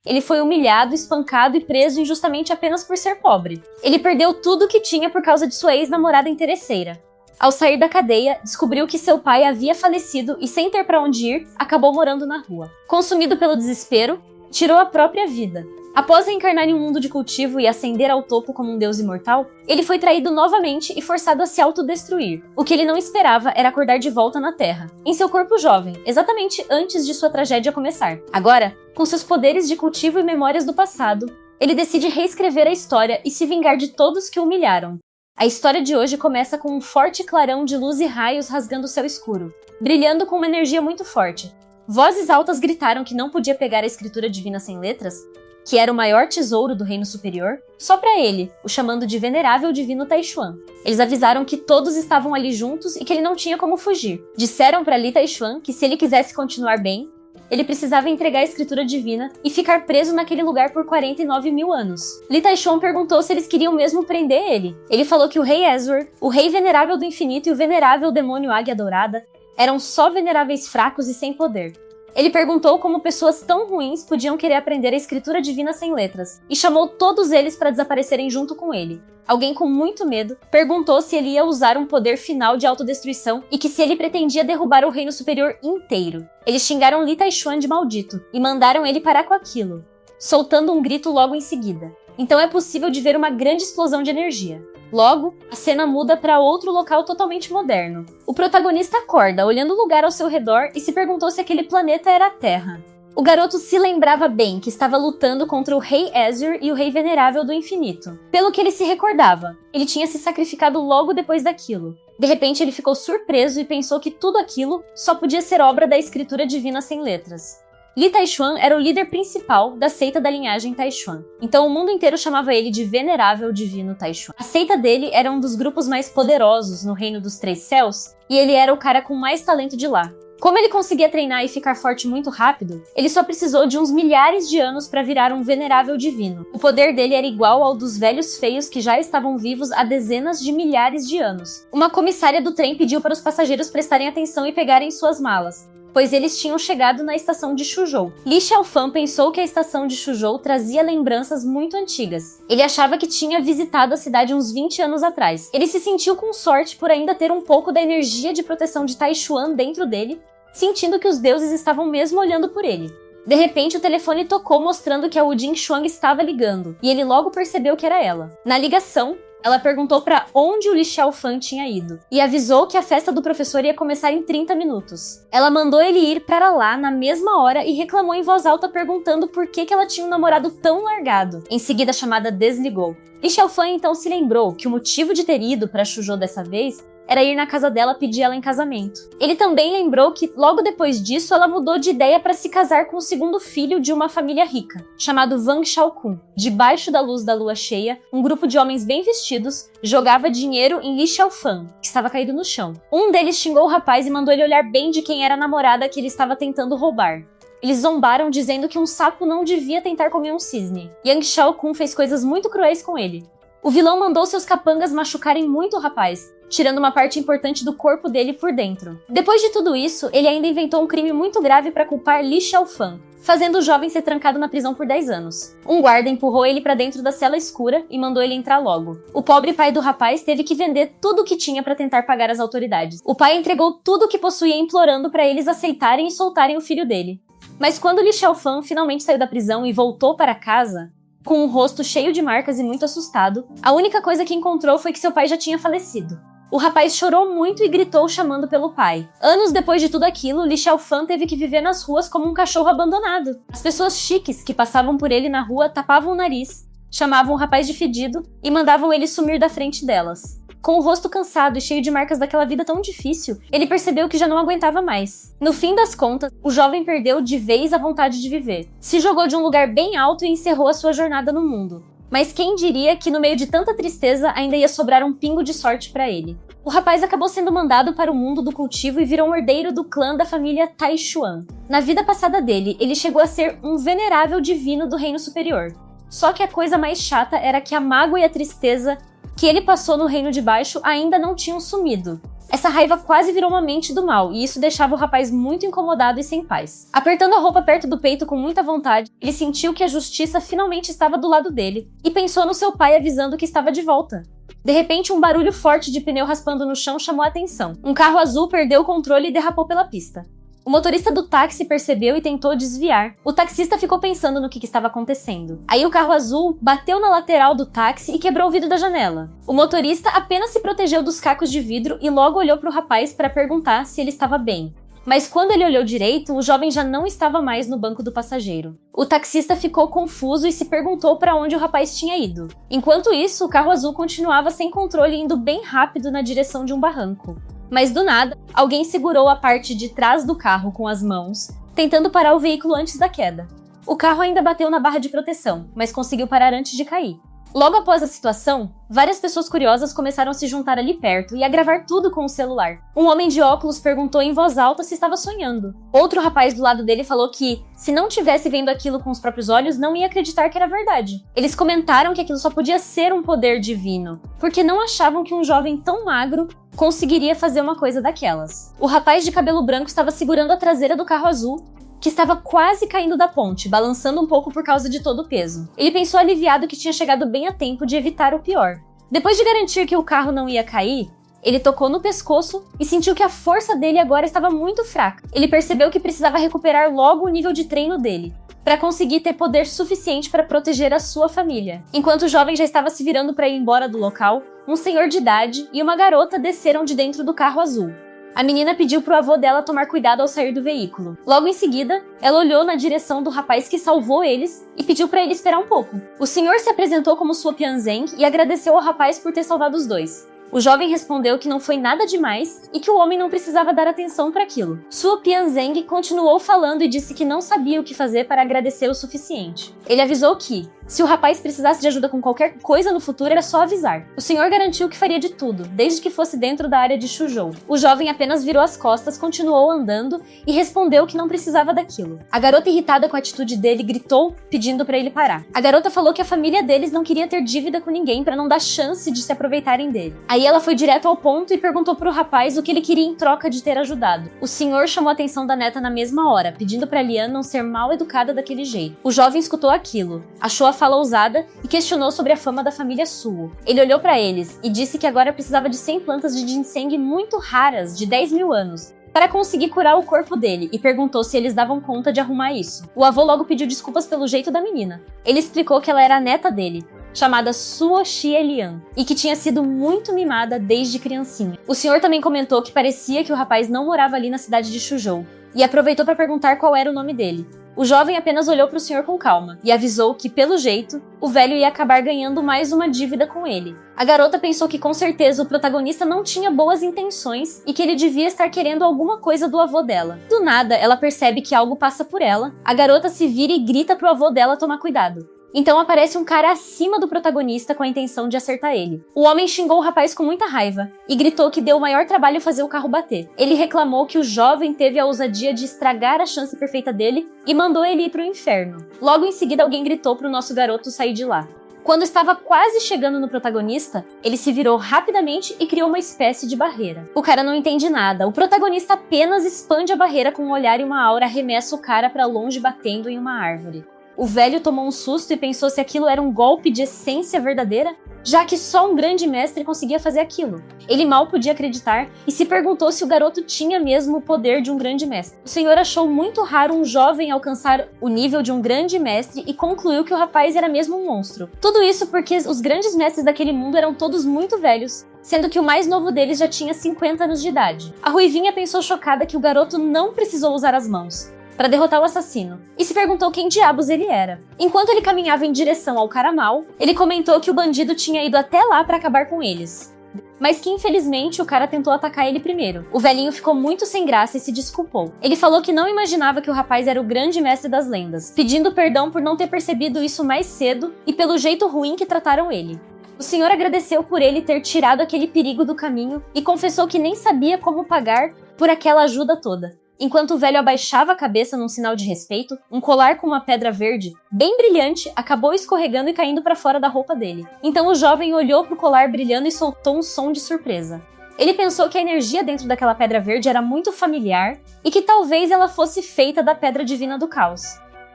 Ele foi humilhado, espancado e preso injustamente apenas por ser pobre. Ele perdeu tudo o que tinha por causa de sua ex-namorada interesseira. Ao sair da cadeia, descobriu que seu pai havia falecido e, sem ter para onde ir, acabou morando na rua. Consumido pelo desespero, tirou a própria vida. Após reencarnar em um mundo de cultivo e ascender ao topo como um deus imortal, ele foi traído novamente e forçado a se autodestruir. O que ele não esperava era acordar de volta na Terra, em seu corpo jovem, exatamente antes de sua tragédia começar. Agora, com seus poderes de cultivo e memórias do passado, ele decide reescrever a história e se vingar de todos que o humilharam. A história de hoje começa com um forte clarão de luz e raios rasgando o céu escuro, brilhando com uma energia muito forte. Vozes altas gritaram que não podia pegar a escritura divina sem letras, que era o maior tesouro do reino superior, só para ele, o chamando de venerável divino Taishuan. Eles avisaram que todos estavam ali juntos e que ele não tinha como fugir. Disseram para Li Taishuan que se ele quisesse continuar bem, ele precisava entregar a escritura divina e ficar preso naquele lugar por 49 mil anos. Li Taishuan perguntou se eles queriam mesmo prender ele. Ele falou que o rei Ezur, o rei venerável do infinito e o venerável demônio Águia Dourada eram só veneráveis fracos e sem poder. Ele perguntou como pessoas tão ruins podiam querer aprender a escritura divina sem letras, e chamou todos eles para desaparecerem junto com ele. Alguém com muito medo perguntou se ele ia usar um poder final de autodestruição e que se ele pretendia derrubar o reino superior inteiro. Eles xingaram Li Taishuan de maldito e mandaram ele parar com aquilo, soltando um grito logo em seguida. Então é possível de ver uma grande explosão de energia. Logo, a cena muda para outro local totalmente moderno. O protagonista acorda, olhando o lugar ao seu redor e se perguntou se aquele planeta era a Terra. O garoto se lembrava bem que estava lutando contra o Rei Ezur e o Rei Venerável do Infinito. Pelo que ele se recordava, ele tinha se sacrificado logo depois daquilo. De repente, ele ficou surpreso e pensou que tudo aquilo só podia ser obra da escritura divina sem letras. Li Taishuan era o líder principal da seita da linhagem Taishuan, então o mundo inteiro chamava ele de Venerável Divino Taishuan. A seita dele era um dos grupos mais poderosos no Reino dos Três Céus, e ele era o cara com mais talento de lá. Como ele conseguia treinar e ficar forte muito rápido, ele só precisou de uns milhares de anos para virar um Venerável Divino. O poder dele era igual ao dos velhos feios que já estavam vivos há dezenas de milhares de anos. Uma comissária do trem pediu para os passageiros prestarem atenção e pegarem suas malas, pois eles tinham chegado na estação de Shuzhou. Li Xiaofan pensou que a estação de Shuzhou trazia lembranças muito antigas. Ele achava que tinha visitado a cidade uns 20 anos atrás. Ele se sentiu com sorte por ainda ter um pouco da energia de proteção de Taishuan dentro dele, sentindo que os deuses estavam mesmo olhando por ele. De repente, o telefone tocou mostrando que a Wujing Xuang estava ligando, e ele logo percebeu que era ela. Na ligação, ela perguntou para onde o Li Xiaofan tinha ido, e avisou que a festa do professor ia começar em 30 minutos. Ela mandou ele ir para lá na mesma hora e reclamou em voz alta perguntando por que ela tinha um namorado tão largado. Em seguida, a chamada desligou. Li Xiaofan então se lembrou que o motivo de ter ido para Shuzhou dessa vez era ir na casa dela pedir ela em casamento. Ele também lembrou que, logo depois disso, ela mudou de ideia para se casar com o segundo filho de uma família rica, chamado Wang Xiaokun. Debaixo da luz da lua cheia, um grupo de homens bem vestidos jogava dinheiro em Li Xiaofan, que estava caído no chão. Um deles xingou o rapaz e mandou ele olhar bem de quem era a namorada que ele estava tentando roubar. Eles zombaram dizendo que um sapo não devia tentar comer um cisne. Yang Xiaokun fez coisas muito cruéis com ele. O vilão mandou seus capangas machucarem muito o rapaz, tirando uma parte importante do corpo dele por dentro. Depois de tudo isso, ele ainda inventou um crime muito grave para culpar Li Xiaofan, fazendo o jovem ser trancado na prisão por 10 anos. Um guarda empurrou ele para dentro da cela escura e mandou ele entrar logo. O pobre pai do rapaz teve que vender tudo o que tinha para tentar pagar as autoridades. O pai entregou tudo o que possuía implorando para eles aceitarem e soltarem o filho dele. Mas quando Li Xiaofan finalmente saiu da prisão e voltou para casa, com o rosto cheio de marcas e muito assustado, a única coisa que encontrou foi que seu pai já tinha falecido. O rapaz chorou muito e gritou chamando pelo pai. Anos depois de tudo aquilo, Li Xiaofan teve que viver nas ruas como um cachorro abandonado. As pessoas chiques que passavam por ele na rua tapavam o nariz, chamavam o rapaz de fedido e mandavam ele sumir da frente delas. Com o rosto cansado e cheio de marcas daquela vida tão difícil, ele percebeu que já não aguentava mais. No fim das contas, o jovem perdeu de vez a vontade de viver. Se jogou de um lugar bem alto e encerrou a sua jornada no mundo. Mas quem diria que no meio de tanta tristeza ainda ia sobrar um pingo de sorte para ele. O rapaz acabou sendo mandado para o mundo do cultivo e virou um herdeiro do clã da família Taishuan. Na vida passada dele, ele chegou a ser um venerável divino do reino superior. Só que a coisa mais chata era que a mágoa e a tristeza que ele passou no reino de baixo ainda não tinham sumido. Essa raiva quase virou uma mente do mal, e isso deixava o rapaz muito incomodado e sem paz. Apertando a roupa perto do peito com muita vontade, ele sentiu que a justiça finalmente estava do lado dele, e pensou no seu pai avisando que estava de volta. De repente, um barulho forte de pneu raspando no chão chamou a atenção. Um carro azul perdeu o controle e derrapou pela pista. O motorista do táxi percebeu e tentou desviar. O taxista ficou pensando no que estava acontecendo. Aí o carro azul bateu na lateral do táxi e quebrou o vidro da janela. O motorista apenas se protegeu dos cacos de vidro e logo olhou para o rapaz para perguntar se ele estava bem. Mas quando ele olhou direito, o jovem já não estava mais no banco do passageiro. O taxista ficou confuso e se perguntou para onde o rapaz tinha ido. Enquanto isso, o carro azul continuava sem controle, indo bem rápido na direção de um barranco. Mas do nada, alguém segurou a parte de trás do carro com as mãos, tentando parar o veículo antes da queda. O carro ainda bateu na barra de proteção, mas conseguiu parar antes de cair. Logo após a situação, várias pessoas curiosas começaram a se juntar ali perto e a gravar tudo com o celular. Um homem de óculos perguntou em voz alta se estava sonhando. Outro rapaz do lado dele falou que, se não tivesse vendo aquilo com os próprios olhos, não ia acreditar que era verdade. Eles comentaram que aquilo só podia ser um poder divino, porque não achavam que um jovem tão magro conseguiria fazer uma coisa daquelas. O rapaz de cabelo branco estava segurando a traseira do carro azul, que estava quase caindo da ponte, balançando um pouco por causa de todo o peso. Ele pensou aliviado que tinha chegado bem a tempo de evitar o pior. Depois de garantir que o carro não ia cair, ele tocou no pescoço e sentiu que a força dele agora estava muito fraca. Ele percebeu que precisava recuperar logo o nível de treino dele, para conseguir ter poder suficiente para proteger a sua família. Enquanto o jovem já estava se virando para ir embora do local, um senhor de idade e uma garota desceram de dentro do carro azul. A menina pediu pro avô dela tomar cuidado ao sair do veículo. Logo em seguida, ela olhou na direção do rapaz que salvou eles e pediu para ele esperar um pouco. O senhor se apresentou como sua Pianzeng e agradeceu ao rapaz por ter salvado os dois. O jovem respondeu que não foi nada demais e que o homem não precisava dar atenção para aquilo. Sua Pianzeng continuou falando e disse que não sabia o que fazer para agradecer o suficiente. Ele avisou que, se o rapaz precisasse de ajuda com qualquer coisa no futuro, era só avisar. O senhor garantiu que faria de tudo, desde que fosse dentro da área de Shuzhou. O jovem apenas virou as costas, continuou andando e respondeu que não precisava daquilo. A garota, irritada com a atitude dele, gritou, pedindo para ele parar. A garota falou que a família deles não queria ter dívida com ninguém para não dar chance de se aproveitarem dele. Aí ela foi direto ao ponto e perguntou pro rapaz o que ele queria em troca de ter ajudado. O senhor chamou a atenção da neta na mesma hora, pedindo para Lian não ser mal educada daquele jeito. O jovem escutou aquilo, achou a fala ousada e questionou sobre a fama da família Suo. Ele olhou para eles e disse que agora precisava de 100 plantas de ginseng muito raras, de 10 mil anos, para conseguir curar o corpo dele, e perguntou se eles davam conta de arrumar isso. O avô logo pediu desculpas pelo jeito da menina. Ele explicou que ela era a neta dele, chamada Suo Xielian, e que tinha sido muito mimada desde criancinha. O senhor também comentou que parecia que o rapaz não morava ali na cidade de Shuzhou, e aproveitou para perguntar qual era o nome dele. O jovem apenas olhou para o senhor com calma e avisou que, pelo jeito, o velho ia acabar ganhando mais uma dívida com ele. A garota pensou que com certeza o protagonista não tinha boas intenções e que ele devia estar querendo alguma coisa do avô dela. Do nada, ela percebe que algo passa por ela, a garota se vira e grita pro avô dela tomar cuidado. Então aparece um cara acima do protagonista com a intenção de acertar ele. O homem xingou o rapaz com muita raiva e gritou que deu o maior trabalho fazer o carro bater. Ele reclamou que o jovem teve a ousadia de estragar a chance perfeita dele e mandou ele ir pro inferno. Logo em seguida, alguém gritou pro nosso garoto sair de lá. Quando estava quase chegando no protagonista, ele se virou rapidamente e criou uma espécie de barreira. O cara não entende nada. O protagonista apenas expande a barreira com um olhar e uma aura, arremessa o cara para longe batendo em uma árvore. O velho tomou um susto e pensou se aquilo era um golpe de essência verdadeira, já que só um grande mestre conseguia fazer aquilo. Ele mal podia acreditar e se perguntou se o garoto tinha mesmo o poder de um grande mestre. O senhor achou muito raro um jovem alcançar o nível de um grande mestre e concluiu que o rapaz era mesmo um monstro. Tudo isso porque os grandes mestres daquele mundo eram todos muito velhos, sendo que o mais novo deles já tinha 50 anos de idade. A ruivinha pensou chocada que o garoto não precisou usar as mãos para derrotar o assassino, e se perguntou quem diabos ele era. Enquanto ele caminhava em direção ao cara mal, ele comentou que o bandido tinha ido até lá para acabar com eles, mas que infelizmente o cara tentou atacar ele primeiro. O velhinho ficou muito sem graça e se desculpou. Ele falou que não imaginava que o rapaz era o grande mestre das lendas, pedindo perdão por não ter percebido isso mais cedo e pelo jeito ruim que trataram ele. O senhor agradeceu por ele ter tirado aquele perigo do caminho e confessou que nem sabia como pagar por aquela ajuda toda. Enquanto o velho abaixava a cabeça num sinal de respeito, um colar com uma pedra verde, bem brilhante, acabou escorregando e caindo para fora da roupa dele. Então o jovem olhou pro colar brilhando e soltou um som de surpresa. Ele pensou que a energia dentro daquela pedra verde era muito familiar e que talvez ela fosse feita da pedra divina do caos.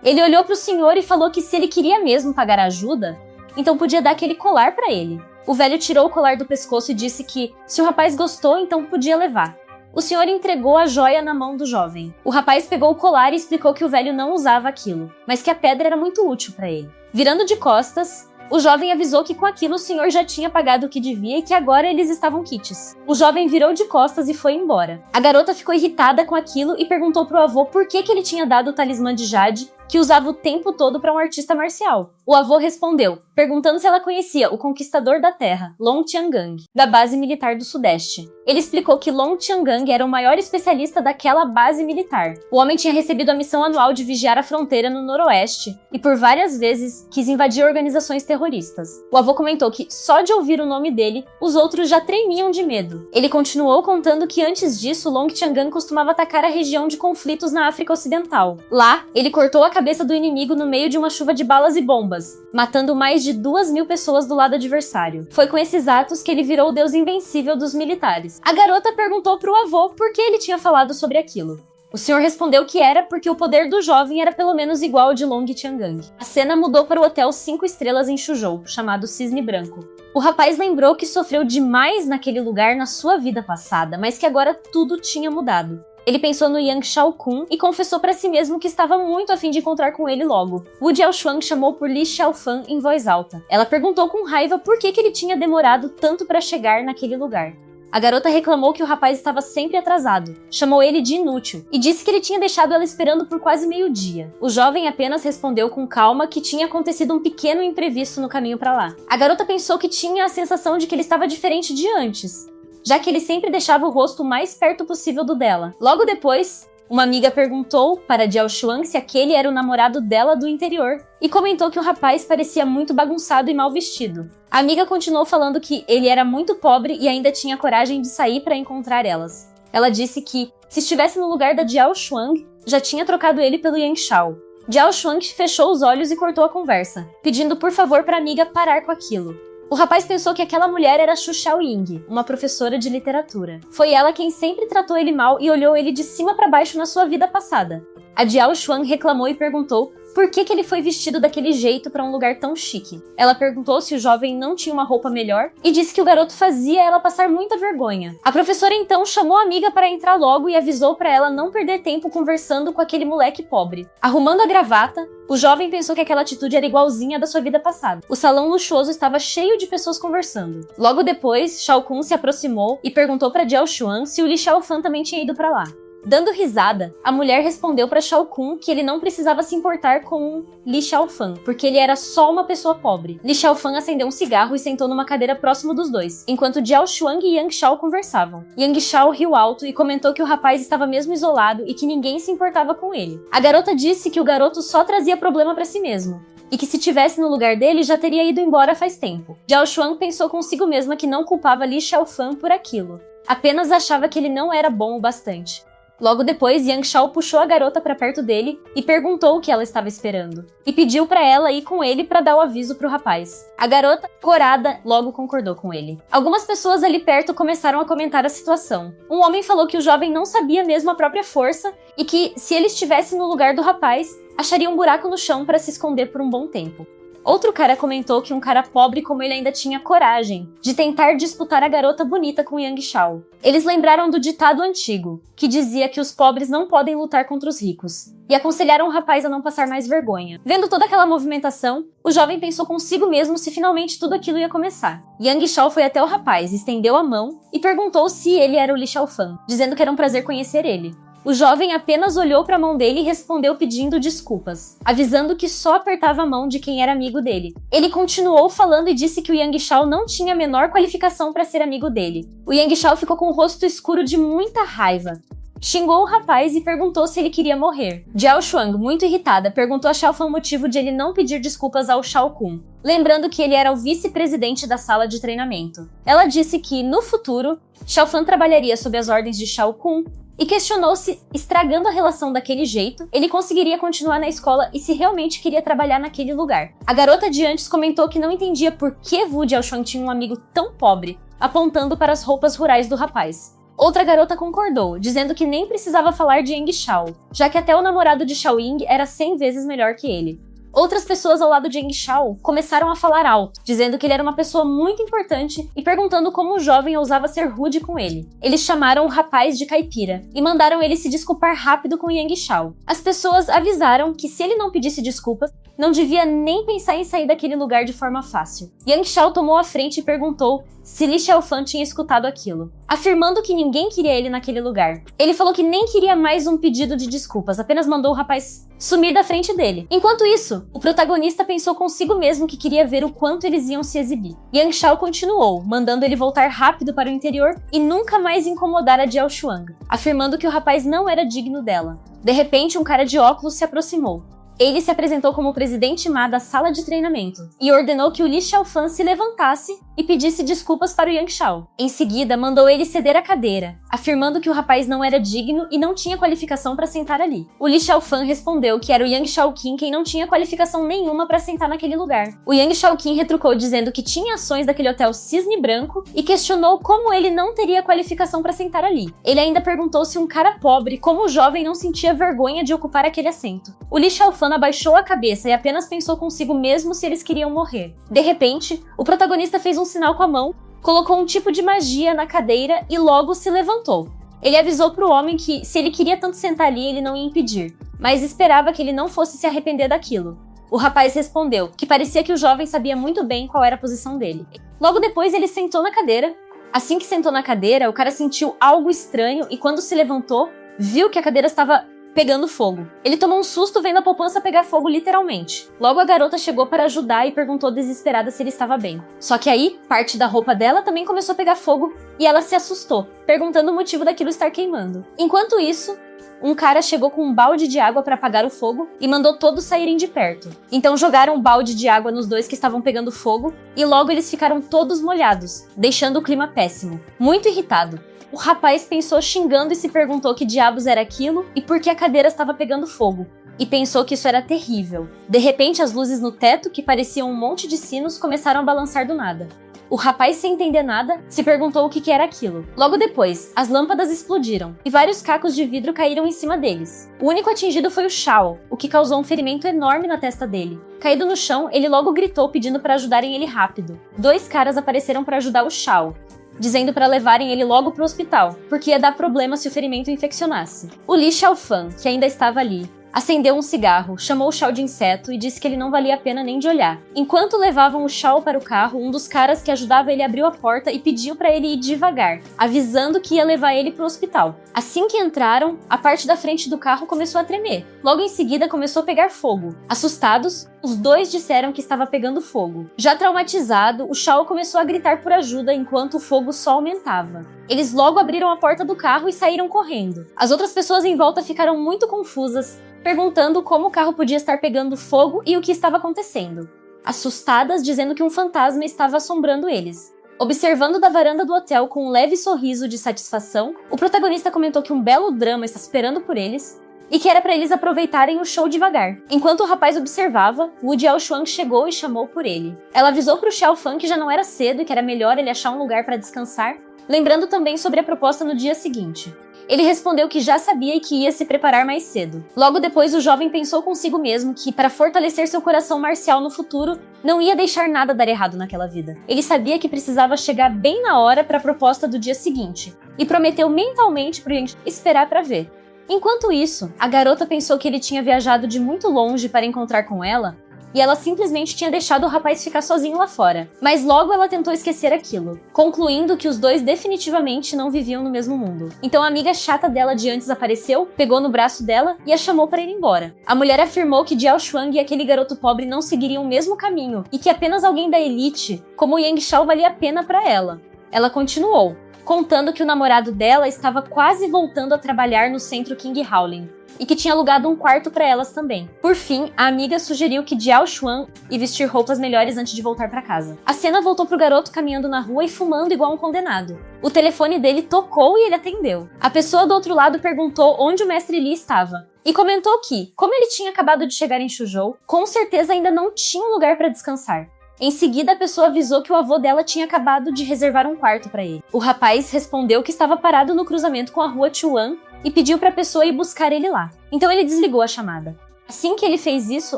Ele olhou para o senhor e falou que se ele queria mesmo pagar ajuda, então podia dar aquele colar para ele. O velho tirou o colar do pescoço e disse que, se o rapaz gostou, então podia levar. O senhor entregou a joia na mão do jovem. O rapaz pegou o colar e explicou que o velho não usava aquilo, mas que a pedra era muito útil para ele. Virando de costas, o jovem avisou que com aquilo o senhor já tinha pagado o que devia e que agora eles estavam quites. O jovem virou de costas e foi embora. A garota ficou irritada com aquilo e perguntou pro avô por que ele tinha dado o talismã de Jade, que usava o tempo todo para um artista marcial. O avô respondeu, perguntando se ela conhecia o conquistador da terra, Long Tiangang, da base militar do Sudeste. Ele explicou que Long Tiangang era o maior especialista daquela base militar. O homem tinha recebido a missão anual de vigiar a fronteira no noroeste e por várias vezes quis invadir organizações terroristas. O avô comentou que só de ouvir o nome dele, os outros já tremiam de medo. Ele continuou contando que antes disso, Long Tiangang costumava atacar a região de conflitos na África Ocidental. Lá, ele cortou a cabeça do inimigo no meio de uma chuva de balas e bombas, matando mais de 2.000 pessoas do lado adversário. Foi com esses atos que ele virou o deus invencível dos militares. A garota perguntou pro avô por que ele tinha falado sobre aquilo. O senhor respondeu que era porque o poder do jovem era pelo menos igual ao de Long Tiangang. A cena mudou para o hotel 5 estrelas em Suzhou, chamado Cisne Branco. O rapaz lembrou que sofreu demais naquele lugar na sua vida passada, mas que agora tudo tinha mudado. Ele pensou no Yang Xiaokun e confessou para si mesmo que estava muito a fim de encontrar com ele logo. Wu Jiaoshuang chamou por Li Xiaofan em voz alta. Ela perguntou com raiva por que ele tinha demorado tanto para chegar naquele lugar. A garota reclamou que o rapaz estava sempre atrasado, chamou ele de inútil e disse que ele tinha deixado ela esperando por quase meio-dia. O jovem apenas respondeu com calma que tinha acontecido um pequeno imprevisto no caminho para lá. A garota pensou que tinha a sensação de que ele estava diferente de antes, já que ele sempre deixava o rosto o mais perto possível do dela. Logo depois, uma amiga perguntou para Jiaoshuang se aquele era o namorado dela do interior e comentou que o rapaz parecia muito bagunçado e mal vestido. A amiga continuou falando que ele era muito pobre e ainda tinha coragem de sair para encontrar elas. Ela disse que, se estivesse no lugar da Jiaoshuang, já tinha trocado ele pelo Yang Xiao. Jiaoshuang fechou os olhos e cortou a conversa, pedindo por favor para a amiga parar com aquilo. O rapaz pensou que aquela mulher era Xu Xiaoying, uma professora de literatura. Foi ela quem sempre tratou ele mal e olhou ele de cima para baixo na sua vida passada. A Jiaoshuang reclamou e perguntou por que ele foi vestido daquele jeito para um lugar tão chique. Ela perguntou se o jovem não tinha uma roupa melhor e disse que o garoto fazia ela passar muita vergonha. A professora então chamou a amiga para entrar logo e avisou para ela não perder tempo conversando com aquele moleque pobre. Arrumando a gravata, o jovem pensou que aquela atitude era igualzinha da sua vida passada. O salão luxuoso estava cheio de pessoas conversando. Logo depois, Xiaokun se aproximou e perguntou para Jiaoshuang se o Li Xiaofan também tinha ido para lá. Dando risada, a mulher respondeu para Xiaokun que ele não precisava se importar com Li Xiaofan, porque ele era só uma pessoa pobre. Li Xiaofan acendeu um cigarro e sentou numa cadeira próximo dos dois, enquanto Jiaoshuang e Yang Xiao conversavam. Yang Xiao riu alto e comentou que o rapaz estava mesmo isolado e que ninguém se importava com ele. A garota disse que o garoto só trazia problema para si mesmo, e que se tivesse no lugar dele já teria ido embora faz tempo. Jiaoshuang pensou consigo mesma que não culpava Li Xiaofan por aquilo, apenas achava que ele não era bom o bastante. Logo depois, Yang Xiao puxou a garota para perto dele e perguntou o que ela estava esperando, e pediu para ela ir com ele para dar o aviso pro rapaz. A garota, corada, logo concordou com ele. Algumas pessoas ali perto começaram a comentar a situação. Um homem falou que o jovem não sabia mesmo a própria força e que, se ele estivesse no lugar do rapaz, acharia um buraco no chão para se esconder por um bom tempo. Outro cara comentou que um cara pobre como ele ainda tinha coragem de tentar disputar a garota bonita com Yang Xiao. Eles lembraram do ditado antigo, que dizia que os pobres não podem lutar contra os ricos, e aconselharam o rapaz a não passar mais vergonha. Vendo toda aquela movimentação, o jovem pensou consigo mesmo se finalmente tudo aquilo ia começar. Yang Xiao foi até o rapaz, estendeu a mão e perguntou se ele era o Li Xiaofan, dizendo que era um prazer conhecer ele. O jovem apenas olhou para a mão dele e respondeu pedindo desculpas, avisando que só apertava a mão de quem era amigo dele. Ele continuou falando e disse que o Yang Xiao não tinha a menor qualificação para ser amigo dele. O Yang Xiao ficou com o rosto escuro de muita raiva. Xingou o rapaz e perguntou se ele queria morrer. Jiaoshuang, muito irritada, perguntou a Xiaofan o motivo de ele não pedir desculpas ao Xiaokun, lembrando que ele era o vice-presidente da sala de treinamento. Ela disse que, no futuro, Xiaofan trabalharia sob as ordens de Xiaokun, e questionou se, estragando a relação daquele jeito, ele conseguiria continuar na escola e se realmente queria trabalhar naquele lugar. A garota de antes comentou que não entendia por que Wu Jiaoshuang tinha um amigo tão pobre, apontando para as roupas rurais do rapaz. Outra garota concordou, dizendo que nem precisava falar de Yang Shao, já que até o namorado de Xiao Ying era 100 vezes melhor que ele. Outras pessoas ao lado de Yang Shao começaram a falar alto, dizendo que ele era uma pessoa muito importante e perguntando como o jovem ousava ser rude com ele. Eles chamaram o rapaz de caipira e mandaram ele se desculpar rápido com Yang Shao. As pessoas avisaram que se ele não pedisse desculpas, não devia nem pensar em sair daquele lugar de forma fácil. Yang Shao tomou a frente e perguntou se Li Xiaofan tinha escutado aquilo, afirmando que ninguém queria ele naquele lugar. Ele falou que nem queria mais um pedido de desculpas, apenas mandou o rapaz sumir da frente dele. Enquanto isso, o protagonista pensou consigo mesmo que queria ver o quanto eles iam se exibir. Yang Shao continuou, mandando ele voltar rápido para o interior e nunca mais incomodar a Jiao Shuang, afirmando que o rapaz não era digno dela. De repente, um cara de óculos se aproximou. Ele se apresentou como o presidente Ma da sala de treinamento e ordenou que o Li Xiaofan se levantasse e pedisse desculpas para o Yang Shao. Em seguida, mandou ele ceder a cadeira, afirmando que o rapaz não era digno e não tinha qualificação para sentar ali. O Li Xiaofan respondeu que era o Yang Shaoqin quem não tinha qualificação nenhuma para sentar naquele lugar. O Yang Shaoqin retrucou dizendo que tinha ações daquele hotel Cisne Branco e questionou como ele não teria qualificação para sentar ali. Ele ainda perguntou se um cara pobre como o jovem não sentia vergonha de ocupar aquele assento. O Li Xiaofan abaixou a cabeça e apenas pensou consigo mesmo se eles queriam morrer. De repente, o protagonista fez um sinal com a mão, colocou um tipo de magia na cadeira e logo se levantou. Ele avisou para o homem que, se ele queria tanto sentar ali, ele não ia impedir, mas esperava que ele não fosse se arrepender daquilo. O rapaz respondeu que parecia que o jovem sabia muito bem qual era a posição dele. Logo depois, ele sentou na cadeira. Assim que sentou na cadeira, o cara sentiu algo estranho e quando se levantou, viu que a cadeira estava pegando fogo. Ele tomou um susto vendo a poupança pegar fogo literalmente. Logo a garota chegou para ajudar e perguntou desesperada se ele estava bem. Só que aí, parte da roupa dela também começou a pegar fogo e ela se assustou, perguntando o motivo daquilo estar queimando. Enquanto isso, um cara chegou com um balde de água para apagar o fogo e mandou todos saírem de perto. Então jogaram um balde de água nos dois que estavam pegando fogo e logo eles ficaram todos molhados, deixando o clima péssimo. Muito irritado, o rapaz pensou xingando e se perguntou que diabos era aquilo e por que a cadeira estava pegando fogo. E pensou que isso era terrível. De repente, as luzes no teto, que pareciam um monte de sinos, começaram a balançar do nada. O rapaz, sem entender nada, se perguntou o que era aquilo. Logo depois, as lâmpadas explodiram e vários cacos de vidro caíram em cima deles. O único atingido foi o Shao, o que causou um ferimento enorme na testa dele. Caído no chão, ele logo gritou pedindo para ajudarem ele rápido. Dois caras apareceram para ajudar o Shao, dizendo para levarem ele logo pro hospital, porque ia dar problema se o ferimento infeccionasse. O Li Xiaofan, que ainda estava ali, acendeu um cigarro, chamou o Shao de inseto e disse que ele não valia a pena nem de olhar. Enquanto levavam o Shao para o carro, um dos caras que ajudava ele abriu a porta e pediu para ele ir devagar, avisando que ia levar ele pro hospital. Assim que entraram, a parte da frente do carro começou a tremer. Logo em seguida começou a pegar fogo. Assustados, os dois disseram que estava pegando fogo. Já traumatizado, o Shao começou a gritar por ajuda enquanto o fogo só aumentava. Eles logo abriram a porta do carro e saíram correndo. As outras pessoas em volta ficaram muito confusas, perguntando como o carro podia estar pegando fogo e o que estava acontecendo. Assustadas, dizendo que um fantasma estava assombrando eles. Observando da varanda do hotel com um leve sorriso de satisfação, o protagonista comentou que um belo drama está esperando por eles e que era para eles aproveitarem o show devagar. Enquanto o rapaz observava, Wu Jiaoshuang chegou e chamou por ele. Ela avisou para o Xiaofan que já não era cedo e que era melhor ele achar um lugar para descansar, lembrando também sobre a proposta no dia seguinte. Ele respondeu que já sabia e que ia se preparar mais cedo. Logo depois, o jovem pensou consigo mesmo que, para fortalecer seu coração marcial no futuro, não ia deixar nada dar errado naquela vida. Ele sabia que precisava chegar bem na hora para a proposta do dia seguinte, e prometeu mentalmente para Yang esperar para ver. Enquanto isso, a garota pensou que ele tinha viajado de muito longe para encontrar com ela, e ela simplesmente tinha deixado o rapaz ficar sozinho lá fora. Mas logo ela tentou esquecer aquilo, concluindo que os dois definitivamente não viviam no mesmo mundo. Então a amiga chata dela de antes apareceu, pegou no braço dela e a chamou para ir embora. A mulher afirmou que Jiao Shuang e aquele garoto pobre não seguiriam o mesmo caminho e que apenas alguém da elite, como o Yang Shao, valia a pena para ela. Ela continuou, contando que o namorado dela estava quase voltando a trabalhar no centro King Howling, e que tinha alugado um quarto para elas também. Por fim, a amiga sugeriu que Jiao Shuang e vestir roupas melhores antes de voltar para casa. A cena voltou pro garoto caminhando na rua e fumando igual um condenado. O telefone dele tocou e ele atendeu. A pessoa do outro lado perguntou onde o mestre Li estava, e comentou que, como ele tinha acabado de chegar em Shuzhou, com certeza ainda não tinha um lugar para descansar. Em seguida, a pessoa avisou que o avô dela tinha acabado de reservar um quarto para ele. O rapaz respondeu que estava parado no cruzamento com a rua Chuan e pediu para a pessoa ir buscar ele lá. Então ele desligou a chamada. Assim que ele fez isso,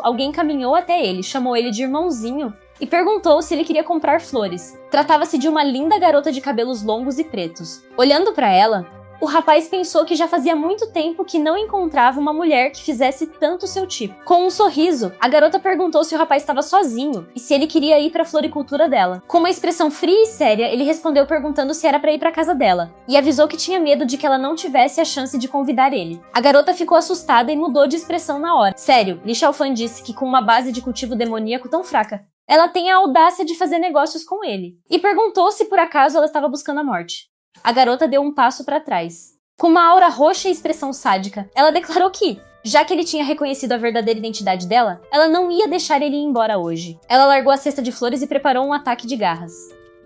alguém caminhou até ele, chamou ele de irmãozinho e perguntou se ele queria comprar flores. Tratava-se de uma linda garota de cabelos longos e pretos. Olhando para ela, o rapaz pensou que já fazia muito tempo que não encontrava uma mulher que fizesse tanto seu tipo. Com um sorriso, a garota perguntou se o rapaz estava sozinho e se ele queria ir para a floricultura dela. Com uma expressão fria e séria, ele respondeu perguntando se era para ir para casa dela e avisou que tinha medo de que ela não tivesse a chance de convidar ele. A garota ficou assustada e mudou de expressão na hora. Sério, Li Xiaofan disse que com uma base de cultivo demoníaco tão fraca, ela tem a audácia de fazer negócios com ele. E perguntou se por acaso ela estava buscando a morte. A garota deu um passo para trás. Com uma aura roxa e expressão sádica, ela declarou que, já que ele tinha reconhecido a verdadeira identidade dela, ela não ia deixar ele ir embora hoje. Ela largou a cesta de flores e preparou um ataque de garras.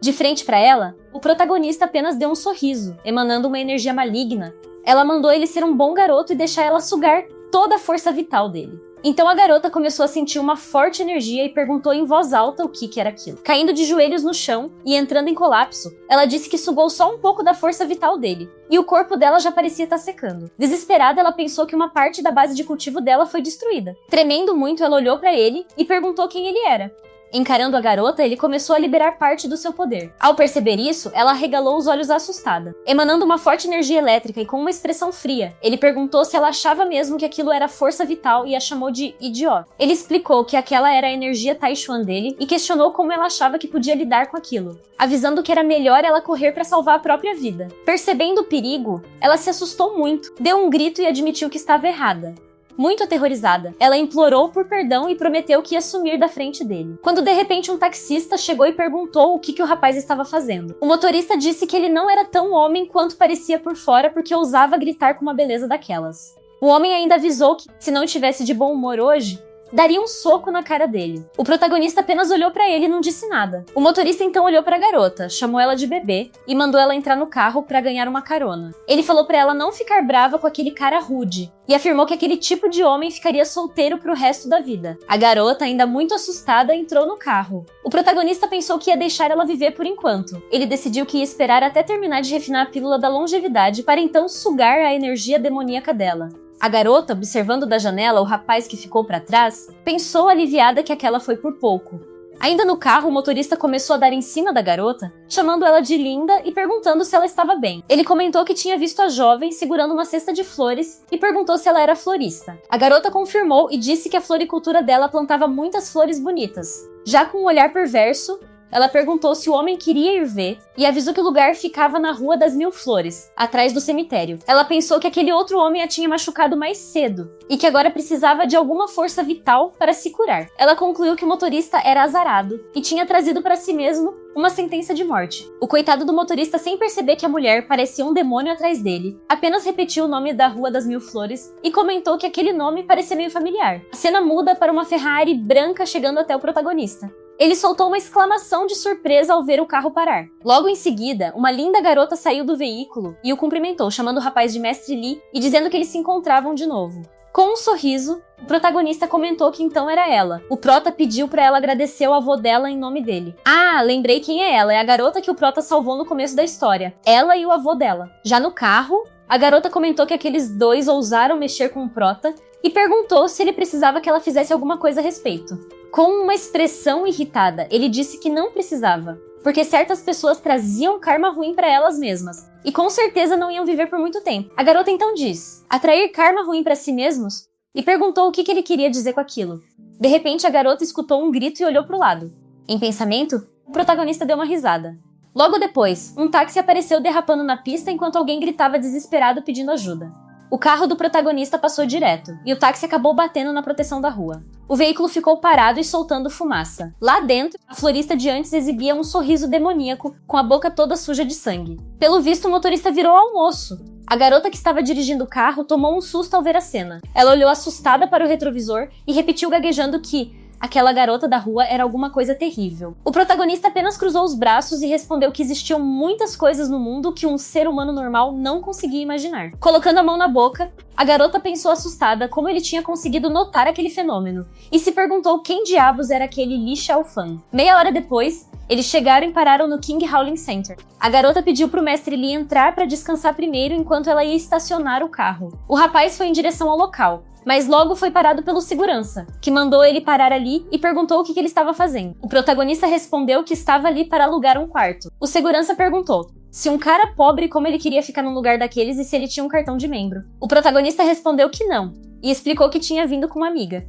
De frente para ela, o protagonista apenas deu um sorriso, emanando uma energia maligna. Ela mandou ele ser um bom garoto e deixar ela sugar toda a força vital dele. Então a garota começou a sentir uma forte energia e perguntou em voz alta o que era aquilo. Caindo de joelhos no chão e entrando em colapso, ela disse que sugou só um pouco da força vital dele, e o corpo dela já parecia estar secando. Desesperada, ela pensou que uma parte da base de cultivo dela foi destruída. Tremendo muito, ela olhou para ele e perguntou quem ele era. Encarando a garota, ele começou a liberar parte do seu poder. Ao perceber isso, ela arregalou os olhos assustada. Emanando uma forte energia elétrica e com uma expressão fria, ele perguntou se ela achava mesmo que aquilo era força vital e a chamou de idiota. Ele explicou que aquela era a energia Taishuan dele e questionou como ela achava que podia lidar com aquilo, avisando que era melhor ela correr para salvar a própria vida. Percebendo o perigo, ela se assustou muito, deu um grito e admitiu que estava errada. Muito aterrorizada, ela implorou por perdão e prometeu que ia sumir da frente dele. Quando de repente um taxista chegou e perguntou o que o rapaz estava fazendo. O motorista disse que ele não era tão homem quanto parecia por fora porque ousava gritar com uma beleza daquelas. O homem ainda avisou que, se não estivesse de bom humor hoje, daria um soco na cara dele. O protagonista apenas olhou pra ele e não disse nada. O motorista então olhou pra garota, chamou ela de bebê e mandou ela entrar no carro pra ganhar uma carona. Ele falou pra ela não ficar brava com aquele cara rude e afirmou que aquele tipo de homem ficaria solteiro pro resto da vida. A garota, ainda muito assustada, entrou no carro. O protagonista pensou que ia deixar ela viver por enquanto. Ele decidiu que ia esperar até terminar de refinar a pílula da longevidade para então sugar a energia demoníaca dela. A garota, observando da janela o rapaz que ficou para trás, pensou aliviada que aquela foi por pouco. Ainda no carro, o motorista começou a dar em cima da garota, chamando ela de linda e perguntando se ela estava bem. Ele comentou que tinha visto a jovem segurando uma cesta de flores e perguntou se ela era florista. A garota confirmou e disse que a floricultura dela plantava muitas flores bonitas. Já com um olhar perverso, ela perguntou se o homem queria ir ver e avisou que o lugar ficava na Rua das Mil Flores, atrás do cemitério. Ela pensou que aquele outro homem a tinha machucado mais cedo e que agora precisava de alguma força vital para se curar. Ela concluiu que o motorista era azarado e tinha trazido para si mesmo uma sentença de morte. O coitado do motorista, sem perceber que a mulher parecia um demônio atrás dele, apenas repetiu o nome da Rua das Mil Flores e comentou que aquele nome parecia meio familiar. A cena muda para uma Ferrari branca chegando até o protagonista. Ele soltou uma exclamação de surpresa ao ver o carro parar. Logo em seguida, uma linda garota saiu do veículo e o cumprimentou, chamando o rapaz de Mestre Li e dizendo que eles se encontravam de novo. Com um sorriso, o protagonista comentou que então era ela. O prota pediu pra ela agradecer ao avô dela em nome dele. Ah, lembrei quem é ela. É a garota que o prota salvou no começo da história. Ela e o avô dela. Já no carro, a garota comentou que aqueles dois ousaram mexer com o prota e perguntou se ele precisava que ela fizesse alguma coisa a respeito. Com uma expressão irritada, ele disse que não precisava, porque certas pessoas traziam karma ruim para elas mesmas, e com certeza não iam viver por muito tempo. A garota então diz, atrair karma ruim para si mesmos, e perguntou o que ele queria dizer com aquilo. De repente, a garota escutou um grito e olhou para o lado. Em pensamento, o protagonista deu uma risada. Logo depois, um táxi apareceu derrapando na pista enquanto alguém gritava desesperado pedindo ajuda. O carro do protagonista passou direto, e o táxi acabou batendo na proteção da rua. O veículo ficou parado e soltando fumaça. Lá dentro, a florista de antes exibia um sorriso demoníaco, com a boca toda suja de sangue. Pelo visto, o motorista virou almoço. A garota que estava dirigindo o carro tomou um susto ao ver a cena. Ela olhou assustada para o retrovisor e repetiu gaguejando que aquela garota da rua era alguma coisa terrível. O protagonista apenas cruzou os braços e respondeu que existiam muitas coisas no mundo que um ser humano normal não conseguia imaginar. Colocando a mão na boca, a garota pensou assustada como ele tinha conseguido notar aquele fenômeno e se perguntou quem diabos era aquele Li Xiaofan. Meia hora depois, eles chegaram e pararam no King Howling Center. A garota pediu pro mestre Li entrar para descansar primeiro enquanto ela ia estacionar o carro. O rapaz foi em direção ao local, mas logo foi parado pelo segurança, que mandou ele parar ali e perguntou o que ele estava fazendo. O protagonista respondeu que estava ali para alugar um quarto. O segurança perguntou se um cara pobre como ele queria ficar num lugar daqueles e se ele tinha um cartão de membro. O protagonista respondeu que não, e explicou que tinha vindo com uma amiga.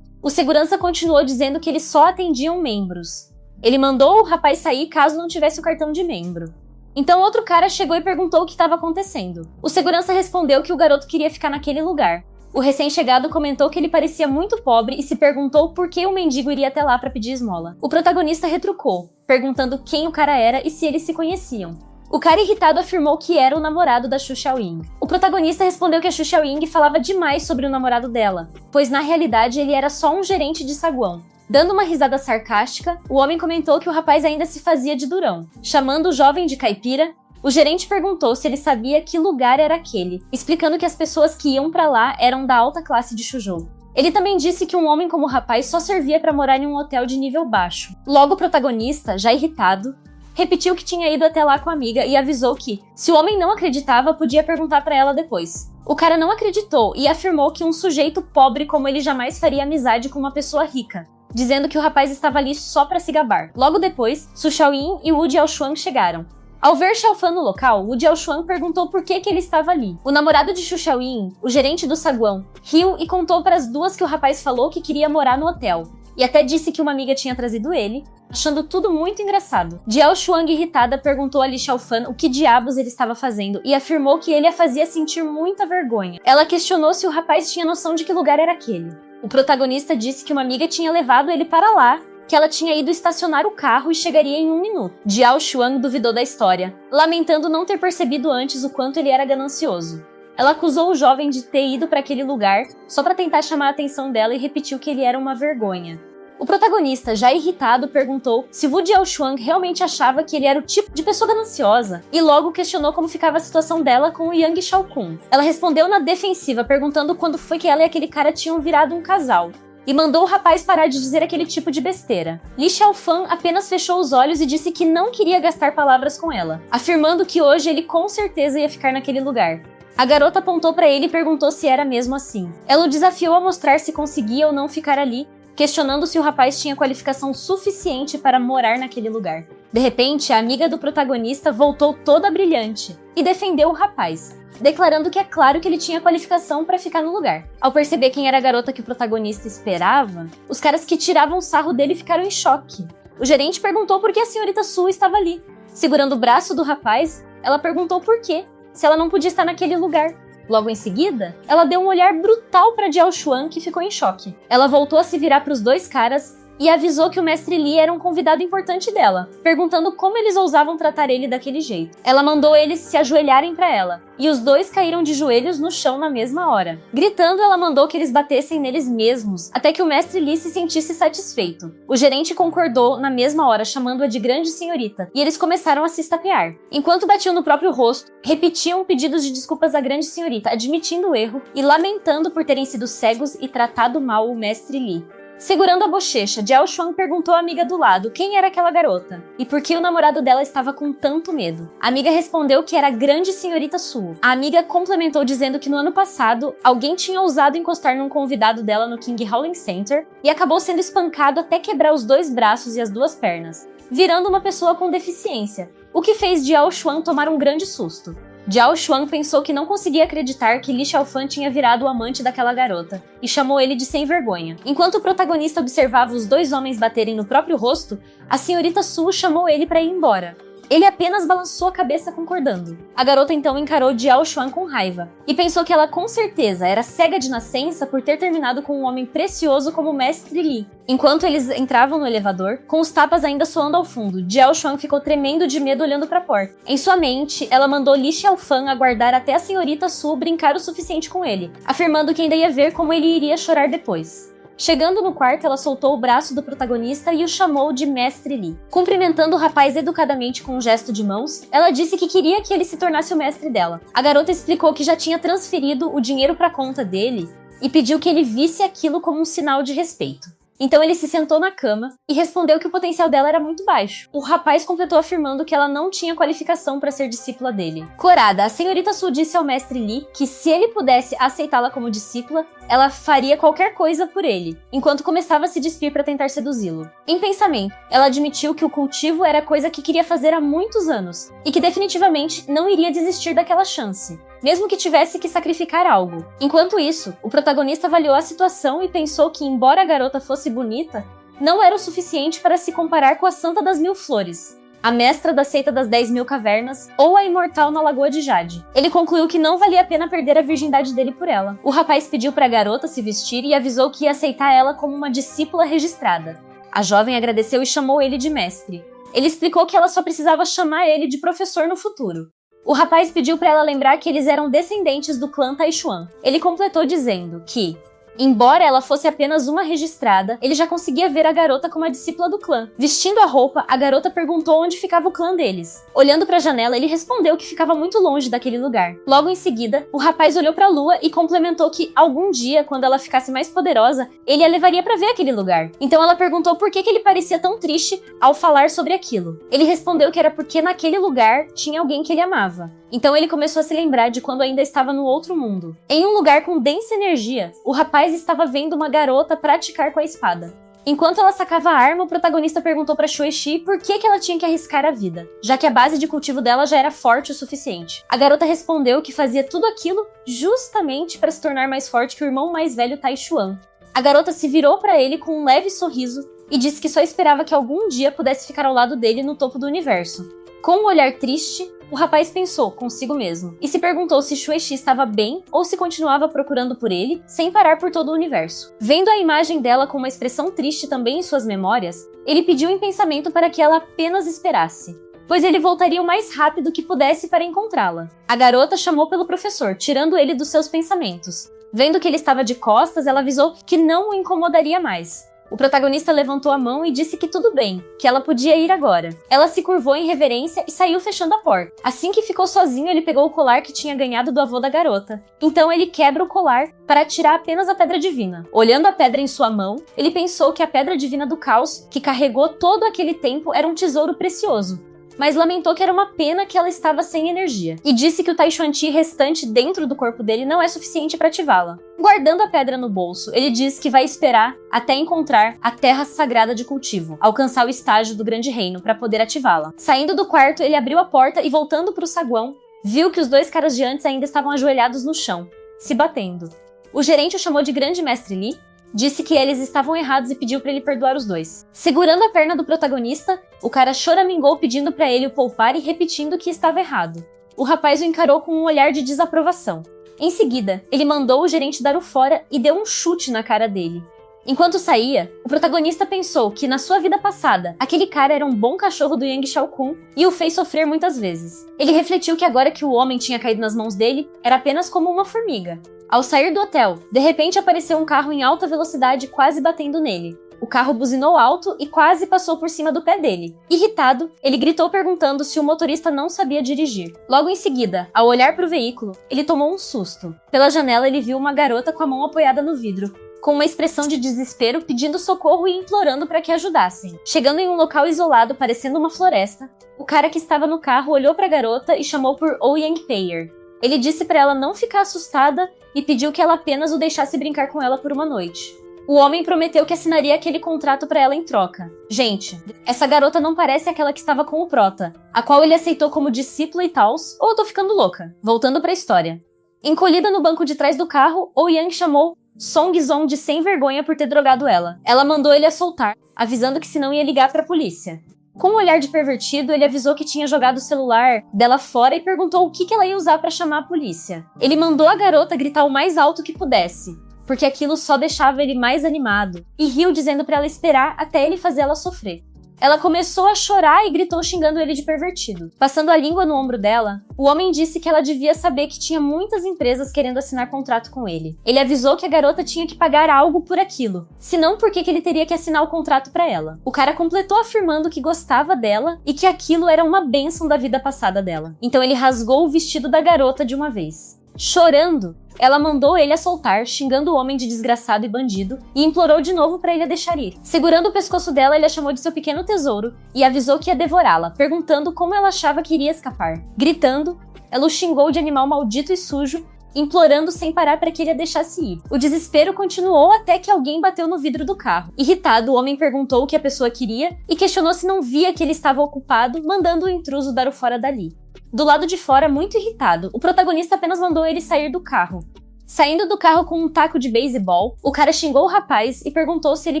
O segurança continuou dizendo que eles só atendiam membros. Ele mandou o rapaz sair caso não tivesse o cartão de membro. Então outro cara chegou e perguntou o que estava acontecendo. O segurança respondeu que o garoto queria ficar naquele lugar. O recém-chegado comentou que ele parecia muito pobre e se perguntou por que o mendigo iria até lá para pedir esmola. O protagonista retrucou, perguntando quem o cara era e se eles se conheciam. O cara irritado afirmou que era o namorado da Xu Xiaoying. O protagonista respondeu que a Xu Xiaoying falava demais sobre o namorado dela, pois na realidade ele era só um gerente de saguão. Dando uma risada sarcástica, o homem comentou que o rapaz ainda se fazia de durão. Chamando o jovem de caipira, o gerente perguntou se ele sabia que lugar era aquele, explicando que as pessoas que iam pra lá eram da alta classe de Shuzhou. Ele também disse que um homem como o rapaz só servia pra morar em um hotel de nível baixo. Logo o protagonista, já irritado, repetiu que tinha ido até lá com a amiga e avisou que, se o homem não acreditava, podia perguntar pra ela depois. O cara não acreditou e afirmou que um sujeito pobre como ele jamais faria amizade com uma pessoa rica, dizendo que o rapaz estava ali só pra se gabar. Logo depois, Su Xiaoyin e Wu Jiaoshuang chegaram. Ao ver Xiaofan no local, Wu Jiaoshuang perguntou por que ele estava ali. O namorado de Xu Xiaoyin, o gerente do saguão, riu e contou para as duas que o rapaz falou que queria morar no hotel, e até disse que uma amiga tinha trazido ele, achando tudo muito engraçado. Jiaoshuang, irritada, perguntou a Li Xiaofan o que diabos ele estava fazendo e afirmou que ele a fazia sentir muita vergonha. Ela questionou se o rapaz tinha noção de que lugar era aquele. O protagonista disse que uma amiga tinha levado ele para lá, que ela tinha ido estacionar o carro e chegaria em 1 minuto. Jiaoshuang duvidou da história, lamentando não ter percebido antes o quanto ele era ganancioso. Ela acusou o jovem de ter ido para aquele lugar só para tentar chamar a atenção dela e repetiu que ele era uma vergonha. O protagonista, já irritado, perguntou se Wu Jiaoshuang realmente achava que ele era o tipo de pessoa gananciosa, e logo questionou como ficava a situação dela com o Yang Xiaokun. Ela respondeu na defensiva, perguntando quando foi que ela e aquele cara tinham virado um casal, e mandou o rapaz parar de dizer aquele tipo de besteira. Li Xiaofan apenas fechou os olhos e disse que não queria gastar palavras com ela, afirmando que hoje ele com certeza ia ficar naquele lugar. A garota apontou para ele e perguntou se era mesmo assim. Ela o desafiou a mostrar se conseguia ou não ficar ali, questionando se o rapaz tinha qualificação suficiente para morar naquele lugar. De repente, a amiga do protagonista voltou toda brilhante e defendeu o rapaz, declarando que é claro que ele tinha qualificação para ficar no lugar. Ao perceber quem era a garota que o protagonista esperava, os caras que tiravam sarro dele ficaram em choque. O gerente perguntou por que a senhorita Su estava ali. Segurando o braço do rapaz, ela perguntou por quê, se ela não podia estar naquele lugar. Logo em seguida, ela deu um olhar brutal para Jiaoshuang, que ficou em choque. Ela voltou a se virar para os dois caras e avisou que o mestre Li era um convidado importante dela, perguntando como eles ousavam tratar ele daquele jeito. Ela mandou eles se ajoelharem para ela, e os dois caíram de joelhos no chão na mesma hora. Gritando, ela mandou que eles batessem neles mesmos, até que o mestre Li se sentisse satisfeito. O gerente concordou na mesma hora, chamando-a de grande senhorita, e eles começaram a se estapear. Enquanto batiam no próprio rosto, repetiam pedidos de desculpas à grande senhorita, admitindo o erro e lamentando por terem sido cegos e tratado mal o mestre Li. Segurando a bochecha, Jiaoshuang perguntou à amiga do lado quem era aquela garota e por que o namorado dela estava com tanto medo. A amiga respondeu que era a grande senhorita Su. A amiga complementou dizendo que no ano passado, alguém tinha ousado encostar num convidado dela no King Howling Center e acabou sendo espancado até quebrar os 2 braços e as 2 pernas, virando uma pessoa com deficiência, o que fez Jiaoshuang tomar um grande susto. Jiaoshuang pensou que não conseguia acreditar que Li Xiaofan tinha virado o amante daquela garota e chamou ele de sem vergonha. Enquanto o protagonista observava os 2 homens baterem no próprio rosto, a senhorita Su chamou ele para ir embora. Ele apenas balançou a cabeça concordando. A garota então encarou Jiaoshuang com raiva e pensou que ela com certeza era cega de nascença por ter terminado com um homem precioso como o mestre Li. Enquanto eles entravam no elevador, com os tapas ainda soando ao fundo, Jiaoshuang ficou tremendo de medo olhando para a porta. Em sua mente, ela mandou Li Xiaofan aguardar até a senhorita Su brincar o suficiente com ele, afirmando que ainda ia ver como ele iria chorar depois. Chegando no quarto, ela soltou o braço do protagonista e o chamou de Mestre Lee. Cumprimentando o rapaz educadamente com um gesto de mãos, ela disse que queria que ele se tornasse o mestre dela. A garota explicou que já tinha transferido o dinheiro para a conta dele e pediu que ele visse aquilo como um sinal de respeito. Então ele se sentou na cama e respondeu que o potencial dela era muito baixo. O rapaz completou afirmando que ela não tinha qualificação para ser discípula dele. Corada, a senhorita Su disse ao mestre Lee que se ele pudesse aceitá-la como discípula, ela faria qualquer coisa por ele, enquanto começava a se despir para tentar seduzi-lo. Em pensamento, ela admitiu que o cultivo era coisa que queria fazer há muitos anos e que definitivamente não iria desistir daquela chance, mesmo que tivesse que sacrificar algo. Enquanto isso, o protagonista avaliou a situação e pensou que, embora a garota fosse bonita, não era o suficiente para se comparar com a Santa das Mil Flores, a mestra da seita das 10.000 cavernas ou a imortal na Lagoa de Jade. Ele concluiu que não valia a pena perder a virgindade dele por ela. O rapaz pediu para a garota se vestir e avisou que ia aceitar ela como uma discípula registrada. A jovem agradeceu e chamou ele de mestre. Ele explicou que ela só precisava chamar ele de professor no futuro. O rapaz pediu para ela lembrar que eles eram descendentes do clã Taichuan. Ele completou dizendo que, embora ela fosse apenas uma registrada, ele já conseguia ver a garota como a discípula do clã. Vestindo a roupa, a garota perguntou onde ficava o clã deles. Olhando para a janela, ele respondeu que ficava muito longe daquele lugar. Logo em seguida, o rapaz olhou para a lua e complementou que algum dia, quando ela ficasse mais poderosa, ele a levaria para ver aquele lugar. Então ela perguntou por que ele parecia tão triste ao falar sobre aquilo. Ele respondeu que era porque naquele lugar tinha alguém que ele amava. Então ele começou a se lembrar de quando ainda estava no outro mundo. Em um lugar com densa energia, o rapaz estava vendo uma garota praticar com a espada. Enquanto ela sacava a arma, o protagonista perguntou para Shueisha por que ela tinha que arriscar a vida, já que a base de cultivo dela já era forte o suficiente. A garota respondeu que fazia tudo aquilo justamente para se tornar mais forte que o irmão mais velho Taichuan. A garota se virou para ele com um leve sorriso e disse que só esperava que algum dia pudesse ficar ao lado dele no topo do universo. Com um olhar triste, o rapaz pensou consigo mesmo e se perguntou se Shueisha estava bem ou se continuava procurando por ele, sem parar por todo o universo. Vendo a imagem dela com uma expressão triste também em suas memórias, ele pediu em pensamento para que ela apenas esperasse, pois ele voltaria o mais rápido que pudesse para encontrá-la. A garota chamou pelo professor, tirando ele dos seus pensamentos. Vendo que ele estava de costas, ela avisou que não o incomodaria mais. O protagonista levantou a mão e disse que tudo bem, que ela podia ir agora. Ela se curvou em reverência e saiu fechando a porta. Assim que ficou sozinho, ele pegou o colar que tinha ganhado do avô da garota. Então ele quebra o colar para tirar apenas a pedra divina. Olhando a pedra em sua mão, ele pensou que a pedra divina do caos, que carregou todo aquele tempo, era um tesouro precioso. Mas lamentou que era uma pena que ela estava sem energia, e disse que o Taichuan Chi restante dentro do corpo dele não é suficiente para ativá-la. Guardando a pedra no bolso, ele diz que vai esperar até encontrar a terra sagrada de cultivo, alcançar o estágio do grande reino para poder ativá-la. Saindo do quarto, ele abriu a porta e voltando para o saguão, viu que os dois caras de antes ainda estavam ajoelhados no chão, se batendo. O gerente o chamou de Grande Mestre Lee, disse que eles estavam errados e pediu para ele perdoar os dois. Segurando a perna do protagonista, o cara choramingou pedindo para ele o poupar e repetindo que estava errado. O rapaz o encarou com um olhar de desaprovação. Em seguida, ele mandou o gerente dar o fora e deu um chute na cara dele. Enquanto saía, o protagonista pensou que na sua vida passada, aquele cara era um bom cachorro do Yang Xiaokun e o fez sofrer muitas vezes. Ele refletiu que agora que o homem tinha caído nas mãos dele, era apenas como uma formiga. Ao sair do hotel, de repente apareceu um carro em alta velocidade quase batendo nele. O carro buzinou alto e quase passou por cima do pé dele. Irritado, ele gritou perguntando se o motorista não sabia dirigir. Logo em seguida, ao olhar para o veículo, ele tomou um susto. Pela janela ele viu uma garota com a mão apoiada no vidro, com uma expressão de desespero pedindo socorro e implorando para que ajudassem. Chegando em um local isolado parecendo uma floresta, o cara que estava no carro olhou para a garota e chamou por Ouyang Payer. Ele disse para ela não ficar assustada e pediu que ela apenas o deixasse brincar com ela por uma noite. O homem prometeu que assinaria aquele contrato para ela em troca. Gente, essa garota não parece aquela que estava com o Prota, a qual ele aceitou como discípula e tals, ou eu tô ficando louca? Voltando para a história. Encolhida no banco de trás do carro, Ouyang chamou Song Zong de sem vergonha por ter drogado ela. Ela mandou ele a soltar, avisando que senão ia ligar para a polícia. Com um olhar de pervertido, ele avisou que tinha jogado o celular dela fora e perguntou o que ela ia usar para chamar a polícia. Ele mandou a garota gritar o mais alto que pudesse, porque aquilo só deixava ele mais animado, e riu dizendo para ela esperar até ele fazer ela sofrer. Ela começou a chorar e gritou xingando ele de pervertido. Passando a língua no ombro dela, o homem disse que ela devia saber que tinha muitas empresas querendo assinar contrato com ele. Ele avisou que a garota tinha que pagar algo por aquilo, senão por que ele teria que assinar o contrato pra ela. O cara completou afirmando que gostava dela e que aquilo era uma bênção da vida passada dela. Então ele rasgou o vestido da garota de uma vez. Chorando, ela mandou ele a soltar, xingando o homem de desgraçado e bandido, e implorou de novo pra ele a deixar ir. Segurando o pescoço dela, ele a chamou de seu pequeno tesouro e avisou que ia devorá-la, perguntando como ela achava que iria escapar. Gritando, ela o xingou de animal maldito e sujo, implorando sem parar para que ele a deixasse ir. O desespero continuou até que alguém bateu no vidro do carro. Irritado, o homem perguntou o que a pessoa queria e questionou se não via que ele estava ocupado, mandando o intruso dar o fora dali. Do lado de fora, muito irritado, o protagonista apenas mandou ele sair do carro. Saindo do carro com um taco de beisebol, o cara xingou o rapaz e perguntou se ele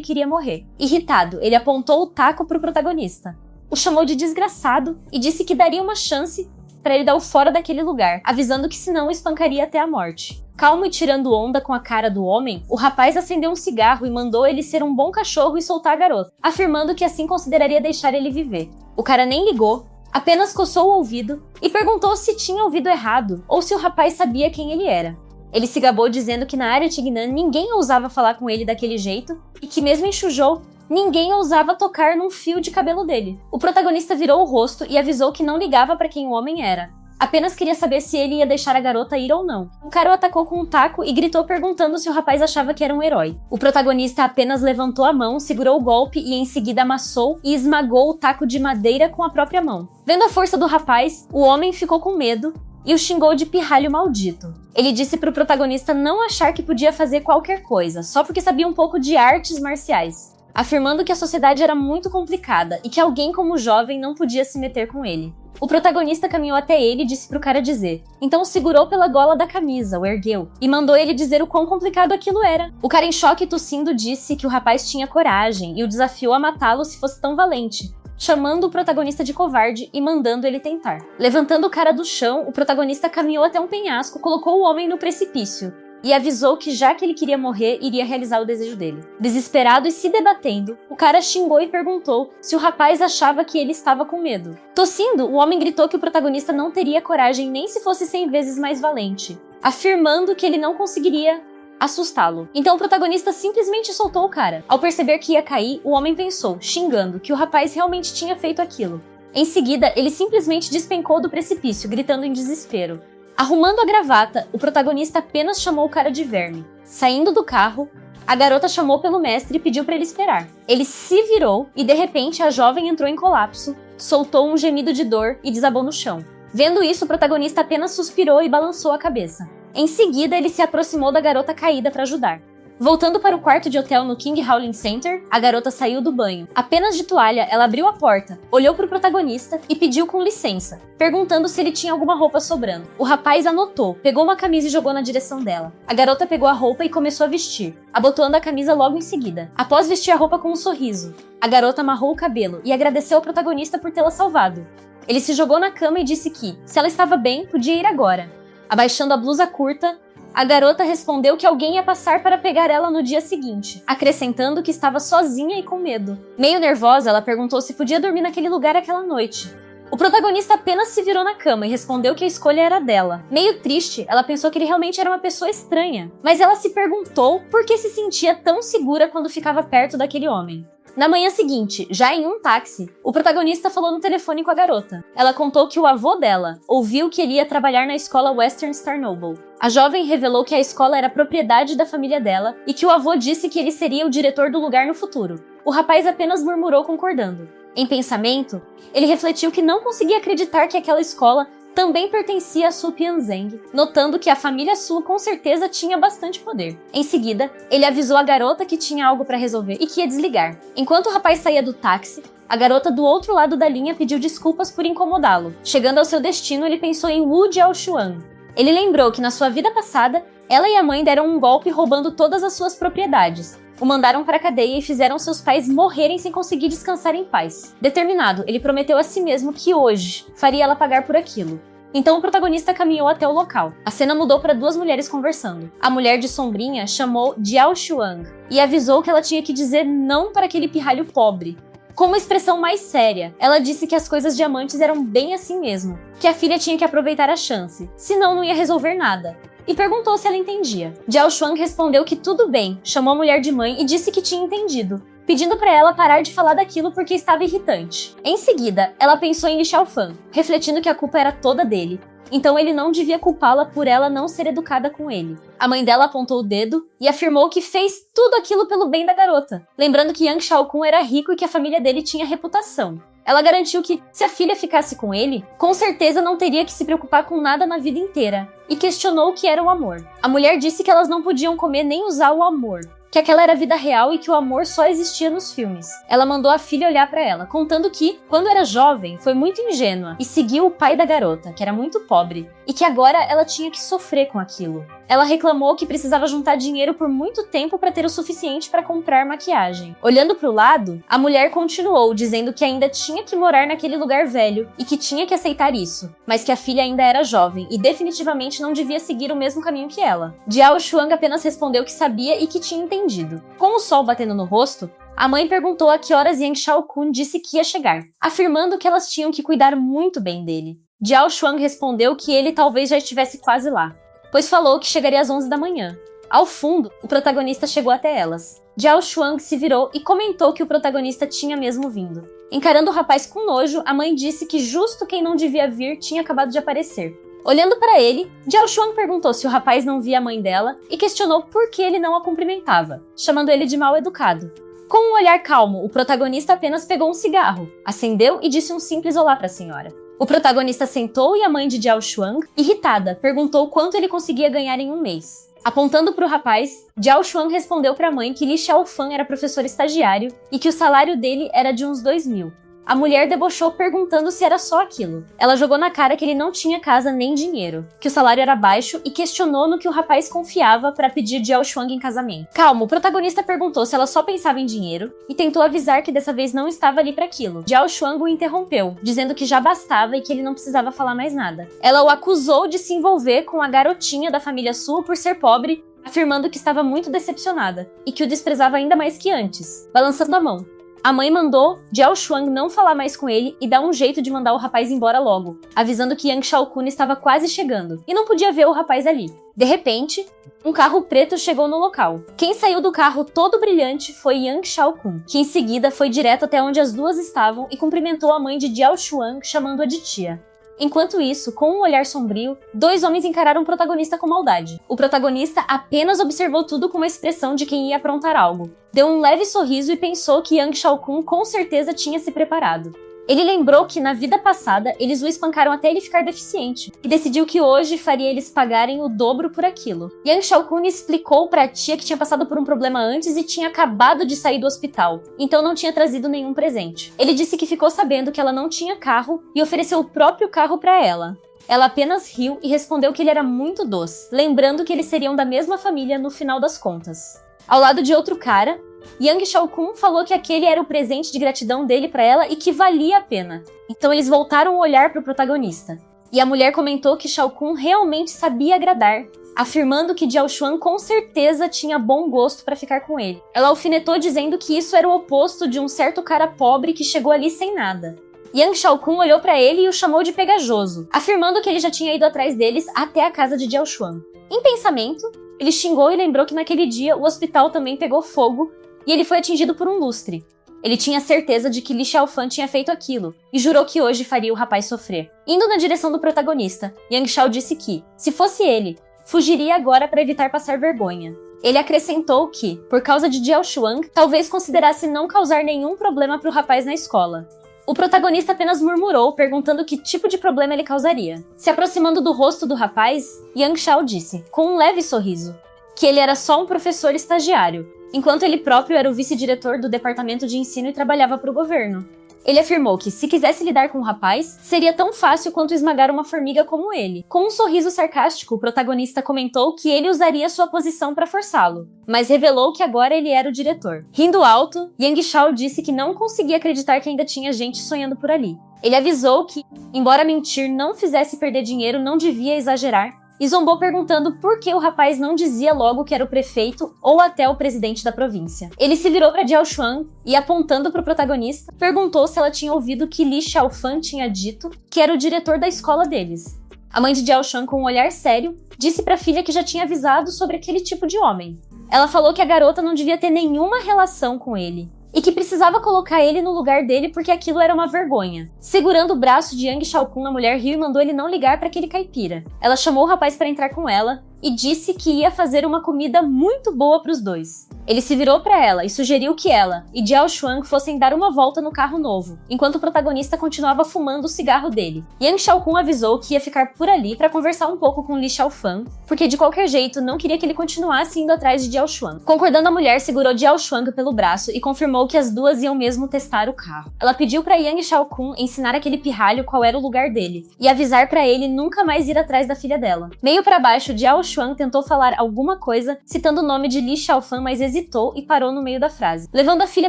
queria morrer. Irritado, ele apontou o taco pro protagonista. O chamou de desgraçado e disse que daria uma chance para ele dar o fora daquele lugar, avisando que senão o espancaria até a morte. Calmo e tirando onda com a cara do homem, o rapaz acendeu um cigarro e mandou ele ser um bom cachorro e soltar a garota, afirmando que assim consideraria deixar ele viver. O cara nem ligou, apenas coçou o ouvido e perguntou se tinha ouvido errado ou se o rapaz sabia quem ele era. Ele se gabou dizendo que na área Tignan ninguém ousava falar com ele daquele jeito e que mesmo em Shuzhou, ninguém ousava tocar num fio de cabelo dele. O protagonista virou o rosto e avisou que não ligava pra quem o homem era. Apenas queria saber se ele ia deixar a garota ir ou não. O cara o atacou com um taco e gritou perguntando se o rapaz achava que era um herói. O protagonista apenas levantou a mão, segurou o golpe e em seguida amassou e esmagou o taco de madeira com a própria mão. Vendo a força do rapaz, o homem ficou com medo e o xingou de pirralho maldito. Ele disse pro protagonista não achar que podia fazer qualquer coisa, só porque sabia um pouco de artes marciais, afirmando que a sociedade era muito complicada e que alguém como jovem não podia se meter com ele. O protagonista caminhou até ele e disse pro cara dizer. Então segurou pela gola da camisa, o ergueu, e mandou ele dizer o quão complicado aquilo era. O cara em choque e tossindo disse que o rapaz tinha coragem e o desafiou a matá-lo se fosse tão valente, chamando o protagonista de covarde e mandando ele tentar. Levantando o cara do chão, o protagonista caminhou até um penhasco, colocou o homem no precipício e avisou que já que ele queria morrer, iria realizar o desejo dele. Desesperado e se debatendo, o cara xingou e perguntou se o rapaz achava que ele estava com medo. Tossindo, o homem gritou que o protagonista não teria coragem nem se fosse 100 vezes mais valente, afirmando que ele não conseguiria assustá-lo. Então o protagonista simplesmente soltou o cara. Ao perceber que ia cair, o homem pensou, xingando, que o rapaz realmente tinha feito aquilo. Em seguida, ele simplesmente despencou do precipício, gritando em desespero. Arrumando a gravata, o protagonista apenas chamou o cara de verme. Saindo do carro, a garota chamou pelo mestre e pediu para ele esperar. Ele se virou e de repente a jovem entrou em colapso, soltou um gemido de dor e desabou no chão. Vendo isso, o protagonista apenas suspirou e balançou a cabeça. Em seguida, ele se aproximou da garota caída para ajudar. Voltando para o quarto de hotel no King Howling Center, a garota saiu do banho. Apenas de toalha, ela abriu a porta, olhou para o protagonista e pediu com licença, perguntando se ele tinha alguma roupa sobrando. O rapaz anotou, pegou uma camisa e jogou na direção dela. A garota pegou a roupa e começou a vestir, abotoando a camisa logo em seguida. Após vestir a roupa com um sorriso, a garota amarrou o cabelo e agradeceu ao protagonista por tê-la salvado. Ele se jogou na cama e disse que, se ela estava bem, podia ir agora. Abaixando a blusa curta, a garota respondeu que alguém ia passar para pegar ela no dia seguinte, acrescentando que estava sozinha e com medo. Meio nervosa, ela perguntou se podia dormir naquele lugar aquela noite. O protagonista apenas se virou na cama e respondeu que a escolha era dela. Meio triste, ela pensou que ele realmente era uma pessoa estranha, mas ela se perguntou por que se sentia tão segura quando ficava perto daquele homem. Na manhã seguinte, já em um táxi, o protagonista falou no telefone com a garota. Ela contou que o avô dela ouviu que ele ia trabalhar na escola Western Star Noble. A jovem revelou que a escola era propriedade da família dela e que o avô disse que ele seria o diretor do lugar no futuro. O rapaz apenas murmurou concordando. Em pensamento, ele refletiu que não conseguia acreditar que aquela escola também pertencia a Su Pianzeng, notando que a família Su com certeza tinha bastante poder. Em seguida, ele avisou a garota que tinha algo para resolver e que ia desligar. Enquanto o rapaz saía do táxi, a garota do outro lado da linha pediu desculpas por incomodá-lo. Chegando ao seu destino, ele pensou em Wu Jiaoshuang. Ele lembrou que na sua vida passada, ela e a mãe deram um golpe roubando todas as suas propriedades. O mandaram para a cadeia e fizeram seus pais morrerem sem conseguir descansar em paz. Determinado, ele prometeu a si mesmo que hoje faria ela pagar por aquilo. Então o protagonista caminhou até o local. A cena mudou para duas mulheres conversando. A mulher de sombrinha chamou Jiao Shuang e avisou que ela tinha que dizer não para aquele pirralho pobre, com uma expressão mais séria. Ela disse que as coisas de amantes eram bem assim mesmo, que a filha tinha que aproveitar a chance, senão não ia resolver nada. E perguntou se ela entendia. Jiao Shuang respondeu que tudo bem, chamou a mulher de mãe e disse que tinha entendido, pedindo para ela parar de falar daquilo porque estava irritante. Em seguida, ela pensou em Li Xiaofan, refletindo que a culpa era toda dele. Então ele não devia culpá-la por ela não ser educada com ele. A mãe dela apontou o dedo e afirmou que fez tudo aquilo pelo bem da garota, lembrando que Yang Xiaokun era rico e que a família dele tinha reputação. Ela garantiu que, se a filha ficasse com ele, com certeza não teria que se preocupar com nada na vida inteira, e questionou o que era o amor. A mulher disse que elas não podiam comer nem usar o amor, que aquela era a vida real e que o amor só existia nos filmes. Ela mandou a filha olhar pra ela, contando que, quando era jovem, foi muito ingênua e seguiu o pai da garota, que era muito pobre, e que agora ela tinha que sofrer com aquilo. Ela reclamou que precisava juntar dinheiro por muito tempo para ter o suficiente para comprar maquiagem. Olhando para o lado, a mulher continuou, dizendo que ainda tinha que morar naquele lugar velho e que tinha que aceitar isso, mas que a filha ainda era jovem e definitivamente não devia seguir o mesmo caminho que ela. Jiao Shuang apenas respondeu que sabia e que tinha entendido. Com o sol batendo no rosto, a mãe perguntou a que horas Yang Xiaokun disse que ia chegar, afirmando que elas tinham que cuidar muito bem dele. Jiao Shuang respondeu que ele talvez já estivesse quase lá, pois falou que chegaria às 11 da manhã. Ao fundo, o protagonista chegou até elas. Jiao Shuang se virou e comentou que o protagonista tinha mesmo vindo. Encarando o rapaz com nojo, a mãe disse que justo quem não devia vir tinha acabado de aparecer. Olhando para ele, Jiao Shuang perguntou se o rapaz não via a mãe dela e questionou por que ele não a cumprimentava, chamando ele de mal educado. Com um olhar calmo, o protagonista apenas pegou um cigarro, acendeu e disse um simples olá para a senhora. O protagonista sentou e a mãe de Jiao Shuang, irritada, perguntou quanto ele conseguia ganhar em um mês. Apontando para o rapaz, Jiao Shuang respondeu para a mãe que Li Xiaofan era professor estagiário e que o salário dele era de uns 2.000. A mulher debochou perguntando se era só aquilo. Ela jogou na cara que ele não tinha casa nem dinheiro, que o salário era baixo e questionou no que o rapaz confiava para pedir Jiao Shuang em casamento. Calmo, o protagonista perguntou se ela só pensava em dinheiro e tentou avisar que dessa vez não estava ali para aquilo. Jiao Shuang o interrompeu, dizendo que já bastava e que ele não precisava falar mais nada. Ela o acusou de se envolver com a garotinha da família Su por ser pobre, afirmando que estava muito decepcionada e que o desprezava ainda mais que antes, balançando a mão. A mãe mandou Jiao Shuang não falar mais com ele e dar um jeito de mandar o rapaz embora logo, avisando que Yang Xiaokun estava quase chegando e não podia ver o rapaz ali. De repente, um carro preto chegou no local. Quem saiu do carro todo brilhante foi Yang Xiaokun, que em seguida foi direto até onde as duas estavam e cumprimentou a mãe de Jiao Shuang, chamando-a de tia. Enquanto isso, com um olhar sombrio, dois homens encararam o protagonista com maldade. O protagonista apenas observou tudo com uma expressão de quem ia aprontar algo. Deu um leve sorriso e pensou que Yang Xiaokun com certeza tinha se preparado. Ele lembrou que, na vida passada, eles o espancaram até ele ficar deficiente, e decidiu que hoje faria eles pagarem o dobro por aquilo. Yang Xiaokun explicou para a tia que tinha passado por um problema antes e tinha acabado de sair do hospital, então não tinha trazido nenhum presente. Ele disse que ficou sabendo que ela não tinha carro e ofereceu o próprio carro para ela. Ela apenas riu e respondeu que ele era muito doce, lembrando que eles seriam da mesma família no final das contas. Ao lado de outro cara, Yang Xiaokun falou que aquele era o presente de gratidão dele pra ela e que valia a pena. Então eles voltaram o olhar pro protagonista. E a mulher comentou que Xiaokun realmente sabia agradar, afirmando que Jiao Shuang com certeza tinha bom gosto pra ficar com ele. Ela alfinetou dizendo que isso era o oposto de um certo cara pobre que chegou ali sem nada. Yang Xiaokun olhou pra ele e o chamou de pegajoso, afirmando que ele já tinha ido atrás deles até a casa de Jiao Shuang. Em pensamento, ele xingou e lembrou que naquele dia o hospital também pegou fogo e ele foi atingido por um lustre. Ele tinha certeza de que Li Xiaofan tinha feito aquilo, e jurou que hoje faria o rapaz sofrer. Indo na direção do protagonista, Yang Xiao disse que, se fosse ele, fugiria agora para evitar passar vergonha. Ele acrescentou que, por causa de Jiao Shuang, talvez considerasse não causar nenhum problema para o rapaz na escola. O protagonista apenas murmurou, perguntando que tipo de problema ele causaria. Se aproximando do rosto do rapaz, Yang Xiao disse, com um leve sorriso, que ele era só um professor estagiário, enquanto ele próprio era o vice-diretor do departamento de ensino e trabalhava para o governo. Ele afirmou que, se quisesse lidar com o rapaz, seria tão fácil quanto esmagar uma formiga como ele. Com um sorriso sarcástico, o protagonista comentou que ele usaria sua posição para forçá-lo, mas revelou que agora ele era o diretor. Rindo alto, Yang Xiao disse que não conseguia acreditar que ainda tinha gente sonhando por ali. Ele avisou que, embora mentir não fizesse perder dinheiro, não devia exagerar, e zombou perguntando por que o rapaz não dizia logo que era o prefeito ou até o presidente da província. Ele se virou para Jiao Xuan e, apontando para o protagonista, perguntou se ela tinha ouvido que Li Xiaofan tinha dito que era o diretor da escola deles. A mãe de Jiao Xuan, com um olhar sério, disse para a filha que já tinha avisado sobre aquele tipo de homem. Ela falou que a garota não devia ter nenhuma relação com ele e que precisava colocar ele no lugar dele porque aquilo era uma vergonha. Segurando o braço de Yang Xiaokun, a mulher riu e mandou ele não ligar para aquele caipira. Ela chamou o rapaz para entrar com ela e disse que ia fazer uma comida muito boa para os dois. Ele se virou para ela e sugeriu que ela e Jiao Xuan fossem dar uma volta no carro novo, enquanto o protagonista continuava fumando o cigarro dele. Yang Xiaokun avisou que ia ficar por ali para conversar um pouco com Li Xiaofan, porque de qualquer jeito não queria que ele continuasse indo atrás de Jiao Xuan. Concordando, a mulher segurou Jiao Xuan pelo braço e confirmou que as duas iam mesmo testar o carro. Ela pediu para Yang Xiaokun ensinar aquele pirralho qual era o lugar dele e avisar para ele nunca mais ir atrás da filha dela. Meio para baixo, Jiao Xuan tentou falar alguma coisa, citando o nome de Li Xiaofan, mas hesitou e parou no meio da frase. Levando a filha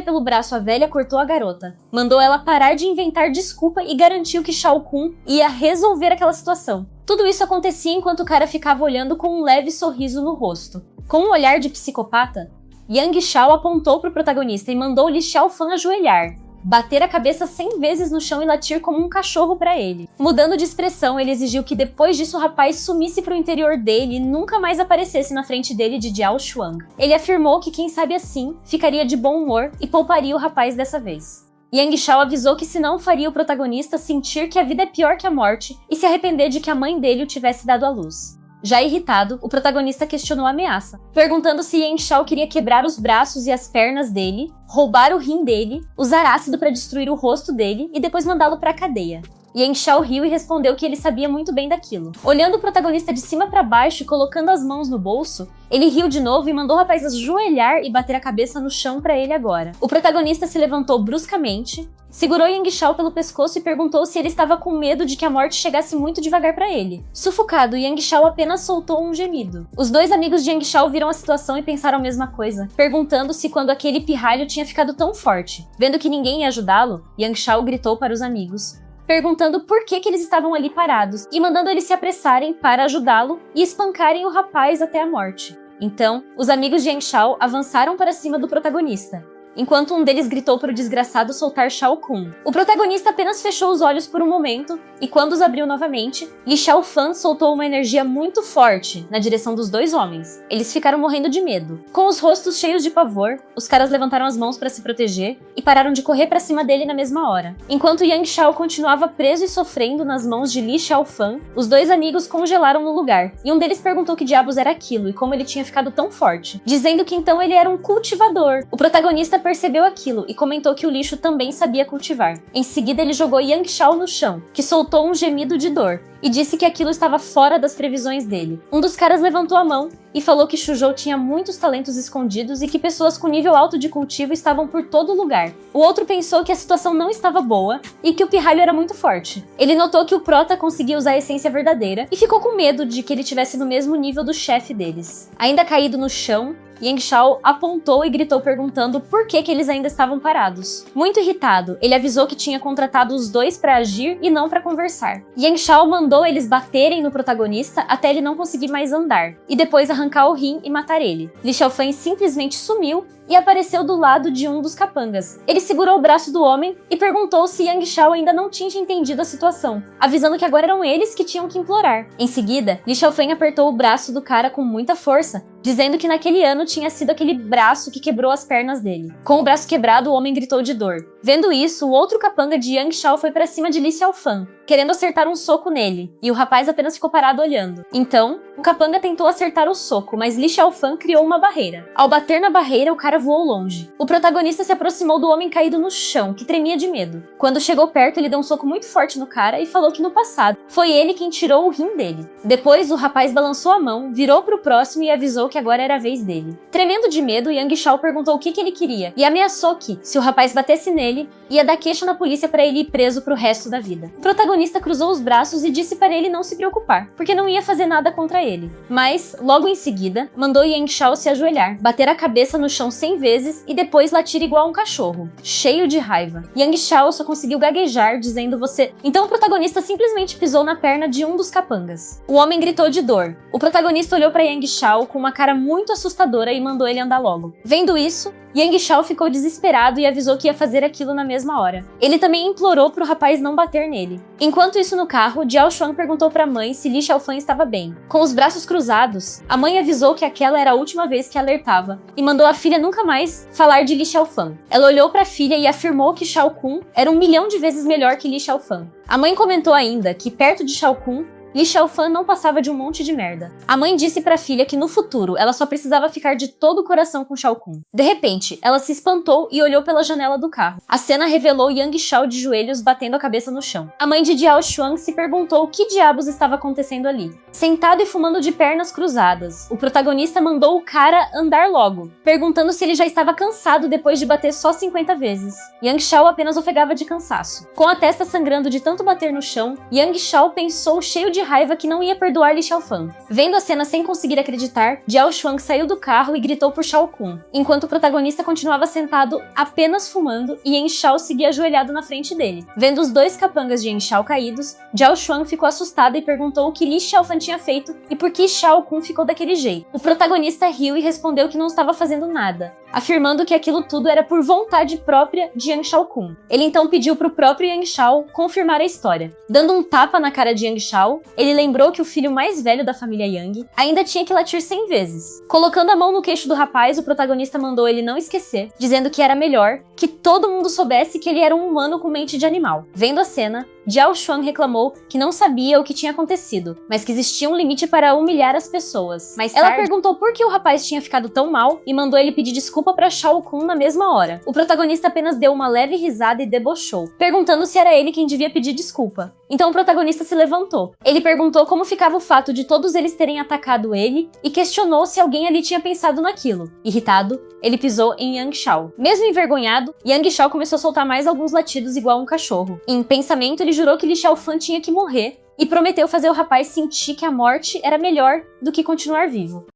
pelo braço, a velha cortou a garota. Mandou ela parar de inventar desculpa e garantiu que Xiaokun ia resolver aquela situação. Tudo isso acontecia enquanto o cara ficava olhando com um leve sorriso no rosto. Com um olhar de psicopata, Yang Xiao apontou para o protagonista e mandou Li Xiaofan ajoelhar, bater a cabeça 100 vezes no chão e latir como um cachorro para ele. Mudando de expressão, ele exigiu que depois disso o rapaz sumisse para o interior dele e nunca mais aparecesse na frente dele de Jiao Xuan. Ele afirmou que quem sabe assim ficaria de bom humor e pouparia o rapaz dessa vez. Yang Xiao avisou que senão faria o protagonista sentir que a vida é pior que a morte e se arrepender de que a mãe dele o tivesse dado à luz. Já irritado, o protagonista questionou a ameaça, perguntando se Yang Xiao queria quebrar os braços e as pernas dele, roubar o rim dele, usar ácido para destruir o rosto dele e depois mandá-lo para a cadeia. Yang Xiao riu e respondeu que ele sabia muito bem daquilo. Olhando o protagonista de cima para baixo e colocando as mãos no bolso, ele riu de novo e mandou o rapaz ajoelhar e bater a cabeça no chão para ele agora. O protagonista se levantou bruscamente, segurou Yang Xiao pelo pescoço e perguntou se ele estava com medo de que a morte chegasse muito devagar para ele. Sufocado, Yang Xiao apenas soltou um gemido. Os dois amigos de Yang Xiao viram a situação e pensaram a mesma coisa, perguntando se quando aquele pirralho tinha ficado tão forte. Vendo que ninguém ia ajudá-lo, Yang Xiao gritou para os amigos, perguntando por que eles estavam ali parados e mandando eles se apressarem para ajudá-lo e espancarem o rapaz até a morte. Então, os amigos de Yang Xiao avançaram para cima do protagonista, enquanto um deles gritou para o desgraçado soltar Xiaokun. O protagonista apenas fechou os olhos por um momento e quando os abriu novamente, Li Xiaofan soltou uma energia muito forte na direção dos dois homens. Eles ficaram morrendo de medo. Com os rostos cheios de pavor, os caras levantaram as mãos para se proteger e pararam de correr para cima dele na mesma hora. Enquanto Yang Xiao continuava preso e sofrendo nas mãos de Li Xiaofan, os dois amigos congelaram no lugar, e um deles perguntou que diabos era aquilo e como ele tinha ficado tão forte, dizendo que então ele era um cultivador. O protagonista percebeu aquilo e comentou que o lixo também sabia cultivar. Em seguida, ele jogou Yang Xiao no chão, que soltou um gemido de dor, e disse que aquilo estava fora das previsões dele. Um dos caras levantou a mão e falou que Shuzhou tinha muitos talentos escondidos e que pessoas com nível alto de cultivo estavam por todo lugar. O outro pensou que a situação não estava boa e que o pirralho era muito forte. Ele notou que o prota conseguia usar a essência verdadeira e ficou com medo de que ele tivesse no mesmo nível do chefe deles. Ainda caído no chão, Yang Xiao apontou e gritou perguntando por que eles ainda estavam parados. Muito irritado, ele avisou que tinha contratado os dois para agir e não para conversar. Yang Xiao mandou eles baterem no protagonista até ele não conseguir mais andar, e depois arrancar o rim e matar ele. Li Xiaofan simplesmente sumiu e apareceu do lado de um dos capangas. Ele segurou o braço do homem e perguntou se Yang Xiao ainda não tinha entendido a situação, avisando que agora eram eles que tinham que implorar. Em seguida, Li Xiaofan apertou o braço do cara com muita força, dizendo que naquele ano tinha sido aquele braço que quebrou as pernas dele. Com o braço quebrado, o homem gritou de dor. Vendo isso, o outro capanga de Yang Xiao foi pra cima de Li Xiaofan, querendo acertar um soco nele, e o rapaz apenas ficou parado olhando. Então, o capanga tentou acertar o soco, mas Li Xiaofan criou uma barreira. Ao bater na barreira, o cara voou longe. O protagonista se aproximou do homem caído no chão, que tremia de medo. Quando chegou perto, ele deu um soco muito forte no cara e falou que no passado foi ele quem tirou o rim dele. Depois, o rapaz balançou a mão, virou pro próximo e avisou que agora era a vez dele. Tremendo de medo, Yang Xiao perguntou o que ele queria e ameaçou que, se o rapaz batesse nele, ia dar queixa na polícia para ele ir preso pro resto da vida. O protagonista cruzou os braços e disse para ele não se preocupar, porque não ia fazer nada contra ele. Mas, logo em seguida, mandou Yang Shao se ajoelhar, bater a cabeça no chão 100 vezes e depois latir igual um cachorro, cheio de raiva. Yang Shao só conseguiu gaguejar, dizendo você... Então o protagonista simplesmente pisou na perna de um dos capangas. O homem gritou de dor. O protagonista olhou para Yang Shao com uma cara muito assustadora e mandou ele andar logo. Vendo isso, Yang Shao ficou desesperado e avisou que ia fazer aquilo na mesma hora. Ele também implorou pro rapaz não bater nele. Enquanto isso no carro, Jiao Xuan perguntou pra mãe se Li Xiaofan estava bem. Com os braços cruzados, a mãe avisou que aquela era a última vez que alertava e mandou a filha nunca mais falar de Li Xiaofan. Ela olhou pra filha e afirmou que Shao Kun era 1.000.000 de vezes melhor que Li Xiaofan. A mãe comentou ainda que perto de Shao Kun, Li Xiaofan não passava de um monte de merda. A mãe disse pra filha que no futuro ela só precisava ficar de todo o coração com Shao Kun. De repente, ela se espantou e olhou pela janela do carro. A cena revelou Yang Shao de joelhos batendo a cabeça no chão. A mãe de Jiao Xuan se perguntou o que diabos estava acontecendo ali. Sentado e fumando de pernas cruzadas, o protagonista mandou o cara andar logo, perguntando se ele já estava cansado depois de bater só 50 vezes. Yang Shao apenas ofegava de cansaço. Com a testa sangrando de tanto bater no chão, Yang Shao pensou cheio de raiva que não ia perdoar Li Xiaofan. Vendo a cena sem conseguir acreditar, Jiao Xuan saiu do carro e gritou por Shao Kun, enquanto o protagonista continuava sentado apenas fumando e Yang Shao seguia ajoelhado na frente dele. Vendo os dois capangas de Yang Shao caídos, Jiao Xuan ficou assustada e perguntou o que Li Xiaofan tinha feito e por que Shao Kun ficou daquele jeito. O protagonista riu e respondeu que não estava fazendo nada, afirmando que aquilo tudo era por vontade própria de Yang Shao Kun. Ele então pediu pro próprio Yang Shao confirmar a história. Dando um tapa na cara de Yang Shao, ele lembrou que o filho mais velho da família Yang ainda tinha que latir 100 vezes. Colocando a mão no queixo do rapaz, o protagonista mandou ele não esquecer, dizendo que era melhor que todo mundo soubesse que ele era um humano com mente de animal. Vendo a cena, Jiao Xuan reclamou que não sabia o que tinha acontecido, mas que existia um limite para humilhar as pessoas. Mais tarde, ela perguntou por que o rapaz tinha ficado tão mal e mandou ele pedir desculpa para Shao Kun na mesma hora. O protagonista apenas deu uma leve risada e debochou, perguntando se era ele quem devia pedir desculpa. Então o protagonista se levantou. Ele perguntou como ficava o fato de todos eles terem atacado ele e questionou se alguém ali tinha pensado naquilo. Irritado, ele pisou em Yang Shao. Mesmo envergonhado, Yang Shao começou a soltar mais alguns latidos igual um cachorro. Em pensamento, ele jurou que Li Xiaofan tinha que morrer e prometeu fazer o rapaz sentir que a morte era melhor do que continuar vivo.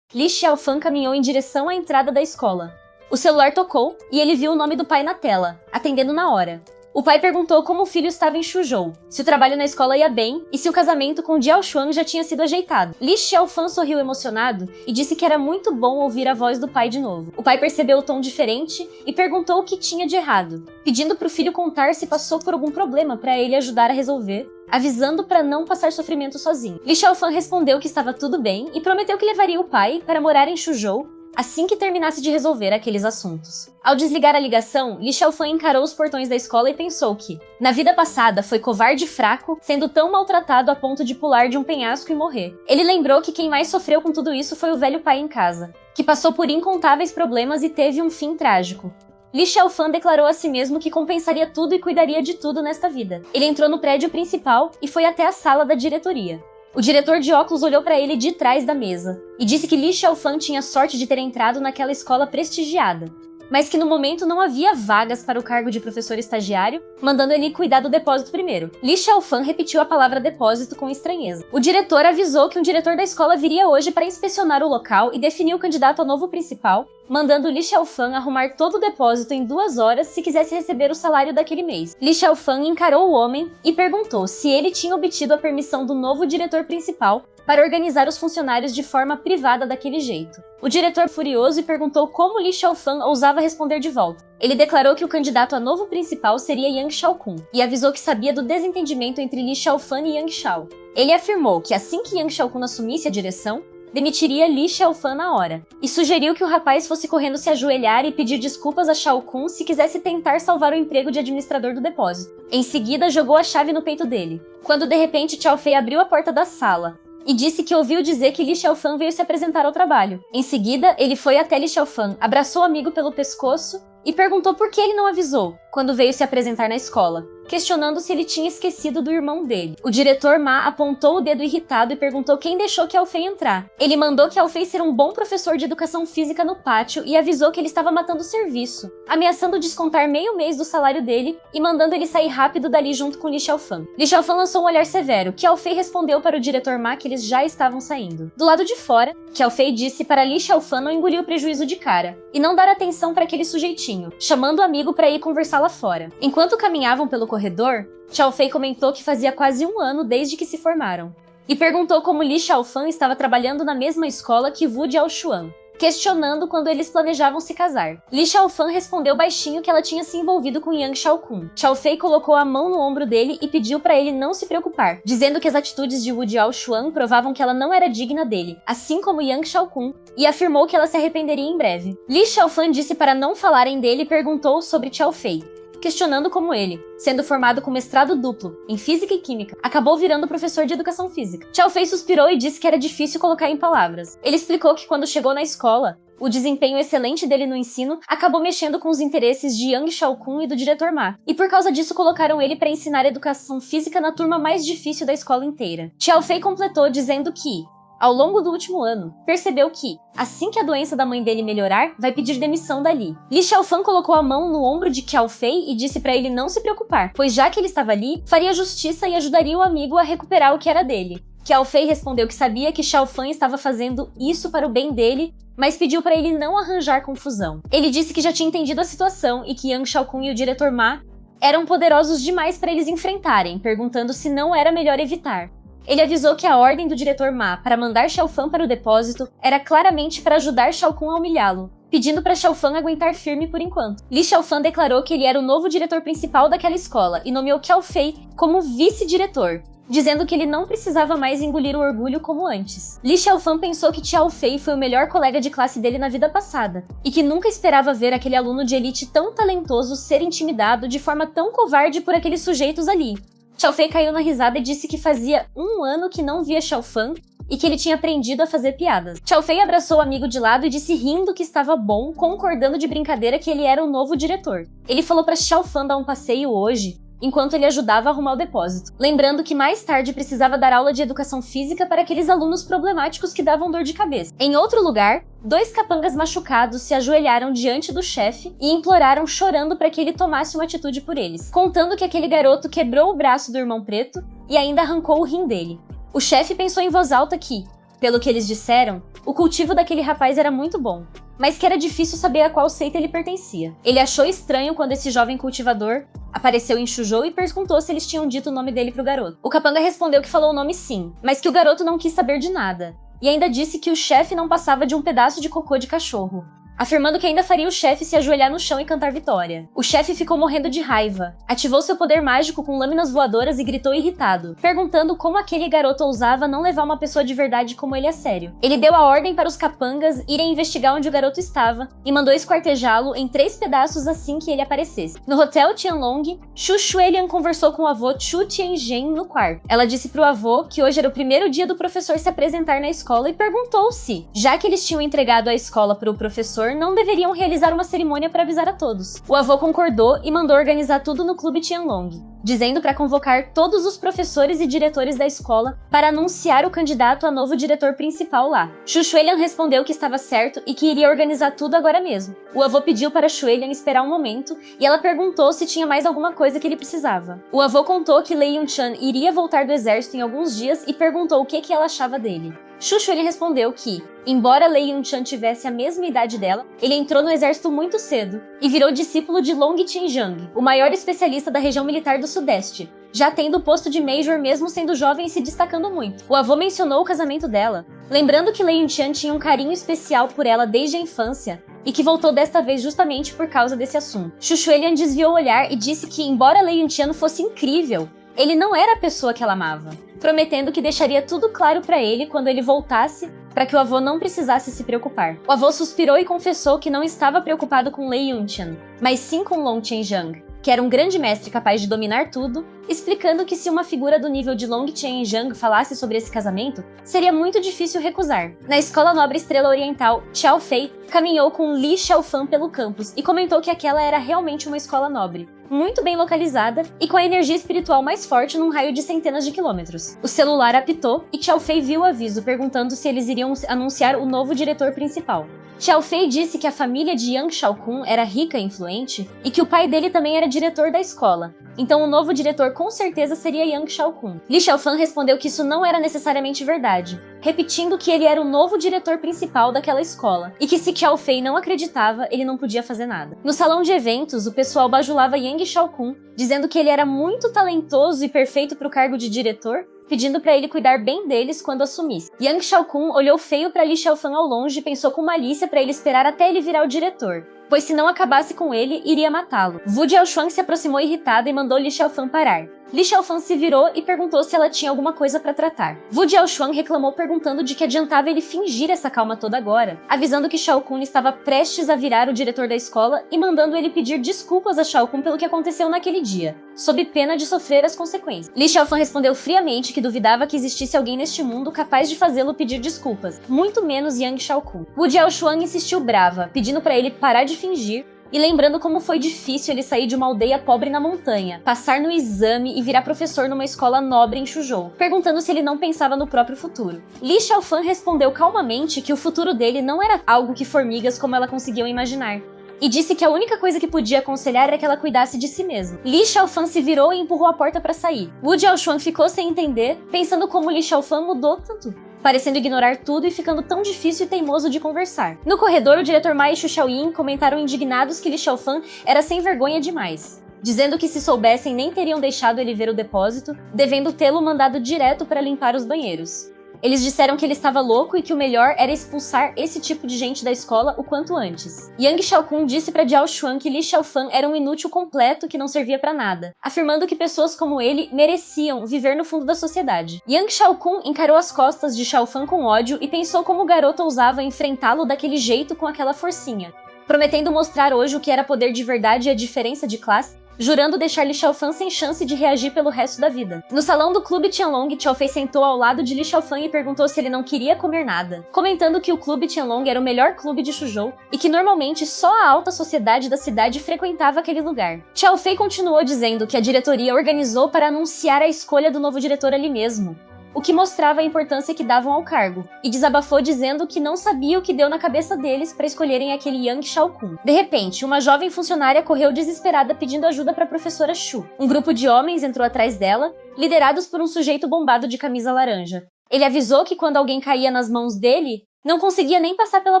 Li Xiaofan caminhou em direção à entrada da escola. O celular tocou e ele viu o nome do pai na tela, atendendo na hora. O pai perguntou como o filho estava em Suzhou, se o trabalho na escola ia bem e se o casamento com Jiao Xuan já tinha sido ajeitado. Li Xiaofan sorriu emocionado e disse que era muito bom ouvir a voz do pai de novo. O pai percebeu o tom diferente e perguntou o que tinha de errado, pedindo para o filho contar se passou por algum problema para ele ajudar a resolver, avisando para não passar sofrimento sozinho. Li Xiaofan respondeu que estava tudo bem e prometeu que levaria o pai para morar em Suzhou assim que terminasse de resolver aqueles assuntos. Ao desligar a ligação, Li Xiaofan encarou os portões da escola e pensou que, na vida passada, foi covarde e fraco, sendo tão maltratado a ponto de pular de um penhasco e morrer. Ele lembrou que quem mais sofreu com tudo isso foi o velho pai em casa, que passou por incontáveis problemas e teve um fim trágico. Li Xiaofan declarou a si mesmo que compensaria tudo e cuidaria de tudo nesta vida. Ele entrou no prédio principal e foi até a sala da diretoria. O diretor de óculos olhou para ele de trás da mesa e disse que Li Xiaofan tinha sorte de ter entrado naquela escola prestigiada, mas que no momento não havia vagas para o cargo de professor estagiário, mandando ele cuidar do depósito primeiro. Li Xiaofan repetiu a palavra depósito com estranheza. O diretor avisou que um diretor da escola viria hoje para inspecionar o local e definir o candidato ao novo principal, mandando Li Xiaofan arrumar todo o depósito em 2 horas se quisesse receber o salário daquele mês. Li Xiaofan encarou o homem e perguntou se ele tinha obtido a permissão do novo diretor principal para organizar os funcionários de forma privada daquele jeito. O diretor furioso e perguntou como Li Xiaofan ousava responder de volta. Ele declarou que o candidato a novo principal seria Yang Shao Kun e avisou que sabia do desentendimento entre Li Xiaofan e Yang Shao. Ele afirmou que assim que Yang Shao Kun assumisse a direção, demitiria Li Xiaofan na hora, e sugeriu que o rapaz fosse correndo se ajoelhar e pedir desculpas a Shao Kun se quisesse tentar salvar o emprego de administrador do depósito. Em seguida, jogou a chave no peito dele, quando de repente Chao Fei abriu a porta da sala e disse que ouviu dizer que Li Xiaofan veio se apresentar ao trabalho. Em seguida, ele foi até Li Xiaofan, abraçou o amigo pelo pescoço e perguntou por que ele não avisou quando veio se apresentar na escola. questionando se ele tinha esquecido do irmão dele. O diretor Ma apontou o dedo irritado e perguntou quem deixou Qiao Fei entrar. Ele mandou Qiao Fei ser um bom professor de educação física no pátio e avisou que ele estava matando o serviço, ameaçando descontar meio mês do salário dele e mandando ele sair rápido dali junto com Li Xiaofan. Li Xiaofan lançou um olhar severo. Qiao Fei respondeu para o diretor Ma que eles já estavam saindo. Do lado de fora, Qiao Fei disse para Li Xiaofan não engolir o prejuízo de cara e não dar atenção para aquele sujeitinho, chamando o amigo para ir conversar lá fora. Enquanto caminhavam pelo corredor, Qiao Fei comentou que fazia quase um ano desde que se formaram e perguntou como Li Xiaofan estava trabalhando na mesma escola que Wu Jiaoshuan, questionando quando eles planejavam se casar. Li Xiaofan respondeu baixinho que ela tinha se envolvido com Yang Xiaokun. Qiao Fei colocou a mão no ombro dele e pediu para ele não se preocupar, dizendo que as atitudes de Wu Jiaoshuan provavam que ela não era digna dele, assim como Yang Xiaokun, e afirmou que ela se arrependeria em breve. Li Xiaofan disse para não falarem dele e perguntou sobre Qiao Fei, questionando como ele, sendo formado com mestrado duplo em Física e Química, acabou virando professor de Educação Física. Qiao Fei suspirou e disse que era difícil colocar em palavras. Ele explicou que quando chegou na escola, o desempenho excelente dele no ensino acabou mexendo com os interesses de Yang Xiaokun e do diretor Ma, e por causa disso colocaram ele para ensinar Educação Física na turma mais difícil da escola inteira. Qiao Fei completou dizendo que, ao longo do último ano, percebeu que, assim que a doença da mãe dele melhorar, vai pedir demissão dali. Li Xiaofan colocou a mão no ombro de Qiao Fei e disse para ele não se preocupar, pois já que ele estava ali, faria justiça e ajudaria o amigo a recuperar o que era dele. Qiao Fei respondeu que sabia que Xiaofan estava fazendo isso para o bem dele, mas pediu para ele não arranjar confusão. Ele disse que já tinha entendido a situação e que Yang Xiaokun e o diretor Ma eram poderosos demais para eles enfrentarem, perguntando se não era melhor evitar. Ele avisou que a ordem do diretor Ma para mandar Xiaofan para o depósito era claramente para ajudar Xiaokun a humilhá-lo, pedindo para Xiaofan aguentar firme por enquanto. Li Xiaofan declarou que ele era o novo diretor principal daquela escola e nomeou Qiao Fei como vice-diretor, dizendo que ele não precisava mais engolir o orgulho como antes. Li Xiaofan pensou que Qiao Fei foi o melhor colega de classe dele na vida passada, e que nunca esperava ver aquele aluno de elite tão talentoso ser intimidado de forma tão covarde por aqueles sujeitos ali. Qiao Fei caiu na risada e disse que fazia um ano que não via Xiaofan e que ele tinha aprendido a fazer piadas. Qiao Fei abraçou o amigo de lado e disse rindo que estava bom, concordando de brincadeira que ele era o novo diretor. Ele falou para Xiaofan dar um passeio hoje, enquanto ele ajudava a arrumar o depósito, lembrando que mais tarde precisava dar aula de educação física para aqueles alunos problemáticos que davam dor de cabeça. Em outro lugar, 2 capangas machucados se ajoelharam diante do chefe e imploraram chorando para que ele tomasse uma atitude por eles, contando que aquele garoto quebrou o braço do irmão preto e ainda arrancou o rim dele. O chefe pensou em voz alta que, pelo que eles disseram, o cultivo daquele rapaz era muito bom, mas que era difícil saber a qual seita ele pertencia. Ele achou estranho quando esse jovem cultivador apareceu em Shuzhou e perguntou se eles tinham dito o nome dele pro garoto. O capanga respondeu que falou o nome sim, mas que o garoto não quis saber de nada, e ainda disse que o chefe não passava de um pedaço de cocô de cachorro, afirmando que ainda faria o chefe se ajoelhar no chão e cantar vitória. O chefe ficou morrendo de raiva, ativou seu poder mágico com lâminas voadoras e gritou irritado, perguntando como aquele garoto ousava não levar uma pessoa de verdade como ele a sério. Ele deu a ordem para os capangas irem investigar onde o garoto estava e mandou esquartejá-lo em 3 pedaços assim que ele aparecesse. No hotel Tianlong, Xu Xuelian conversou com o avô Chu Tianzhen no quarto. Ela disse pro avô que hoje era o primeiro dia do professor se apresentar na escola e perguntou se, já que eles tinham entregado a escola para o professor, não deveriam realizar uma cerimônia para avisar a todos. O avô concordou e mandou organizar tudo no clube Tianlong, dizendo para convocar todos os professores e diretores da escola para anunciar o candidato a novo diretor principal lá. Xu Xuelian respondeu que estava certo e que iria organizar tudo agora mesmo. O avô pediu para Xuelian esperar um momento e ela perguntou se tinha mais alguma coisa que ele precisava. O avô contou que Lei Yunchan iria voltar do exército em alguns dias e perguntou o que ela achava dele. Xu Xuelian respondeu que, embora Lei Yunchan tivesse a mesma idade dela, ele entrou no exército muito cedo e virou discípulo de Long Qinzhang, o maior especialista da região militar do Sudeste, já tendo o posto de Major mesmo sendo jovem e se destacando muito. O avô mencionou o casamento dela, lembrando que Lei Yunchan tinha um carinho especial por ela desde a infância e que voltou desta vez justamente por causa desse assunto. Xu Xuelian desviou o olhar e disse que, embora Lei Yunchan fosse incrível, ele não era a pessoa que ela amava, prometendo que deixaria tudo claro para ele quando ele voltasse, para que o avô não precisasse se preocupar. O avô suspirou e confessou que não estava preocupado com Lei Yunchan, mas sim com Long Qinzhang, que era um grande mestre capaz de dominar tudo, explicando que se uma figura do nível de Long Chen Zhang falasse sobre esse casamento, seria muito difícil recusar. Na Escola Nobre Estrela Oriental, Xiao Fei caminhou com Li Xiaofan pelo campus e comentou que aquela era realmente uma escola nobre, muito bem localizada e com a energia espiritual mais forte num raio de centenas de quilômetros. O celular apitou e Xiao Fei viu o aviso perguntando se eles iriam anunciar o novo diretor principal. Xiao Fei disse que a família de Yang Xiaokun era rica e influente e que o pai dele também era diretor da escola, então o novo diretor com certeza seria Yang Xiaokun. Li Xiaofan respondeu que isso não era necessariamente verdade, repetindo que ele era o novo diretor principal daquela escola e que se Xiao Fei não acreditava, ele não podia fazer nada. No salão de eventos, o pessoal bajulava Yang Xiaokun, dizendo que ele era muito talentoso e perfeito para o cargo de diretor, pedindo para ele cuidar bem deles quando assumisse. Yang Xiaokun olhou feio para Li Xiaofan ao longe e pensou com malícia para ele esperar até ele virar o diretor, pois se não acabasse com ele, iria matá-lo. Wu Jiaoshuang se aproximou irritada e mandou Li Xiaofan parar. Li Xiaofan se virou e perguntou se ela tinha alguma coisa para tratar. Wu Jiaoshuang reclamou perguntando de que adiantava ele fingir essa calma toda agora, avisando que Xiaokun estava prestes a virar o diretor da escola e mandando ele pedir desculpas a Xiaokun pelo que aconteceu naquele dia, sob pena de sofrer as consequências. Li Xiaofan respondeu friamente que duvidava que existisse alguém neste mundo capaz de fazê-lo pedir desculpas, muito menos Yang Xiaokun. Wu Jiaoshuang insistiu brava, pedindo para ele parar de fingir, e lembrando como foi difícil ele sair de uma aldeia pobre na montanha, passar no exame e virar professor numa escola nobre em Shuzhou, perguntando se ele não pensava no próprio futuro. Li Xiaofan respondeu calmamente que o futuro dele não era algo que formigas como ela conseguiu imaginar, e disse que a única coisa que podia aconselhar era que ela cuidasse de si mesma. Li Xiaofan se virou e empurrou a porta para sair. Wu Jiaoshuang ficou sem entender, pensando como Li Xiaofan mudou tanto, parecendo ignorar tudo e ficando tão difícil e teimoso de conversar. No corredor, o diretor Mai e Xu Xiaoyin comentaram indignados que Li Xiaofan era sem vergonha demais, dizendo que se soubessem nem teriam deixado ele ver o depósito, devendo tê-lo mandado direto para limpar os banheiros. Eles disseram que ele estava louco e que o melhor era expulsar esse tipo de gente da escola o quanto antes. Yang Xiaokun disse para Jiao Xuan que Li Xiaofan era um inútil completo que não servia para nada, afirmando que pessoas como ele mereciam viver no fundo da sociedade. Yang Xiaokun encarou as costas de Xiaofan com ódio e pensou como o garoto ousava enfrentá-lo daquele jeito com aquela forcinha, prometendo mostrar hoje o que era poder de verdade e a diferença de classe, jurando deixar Li Xiaofan sem chance de reagir pelo resto da vida. No salão do Clube Tianlong, Xiao Fei sentou ao lado de Li Xiaofan e perguntou se ele não queria comer nada, comentando que o Clube Tianlong era o melhor clube de Shuzhou e que normalmente só a alta sociedade da cidade frequentava aquele lugar. Xiao Fei continuou dizendo que a diretoria organizou para anunciar a escolha do novo diretor ali mesmo, o que mostrava a importância que davam ao cargo, e desabafou dizendo que não sabia o que deu na cabeça deles para escolherem aquele Yang Xiaokun. De repente, uma jovem funcionária correu desesperada pedindo ajuda para a professora Xu. Um grupo de homens entrou atrás dela, liderados por um sujeito bombado de camisa laranja. Ele avisou que quando alguém caía nas mãos dele, não conseguia nem passar pela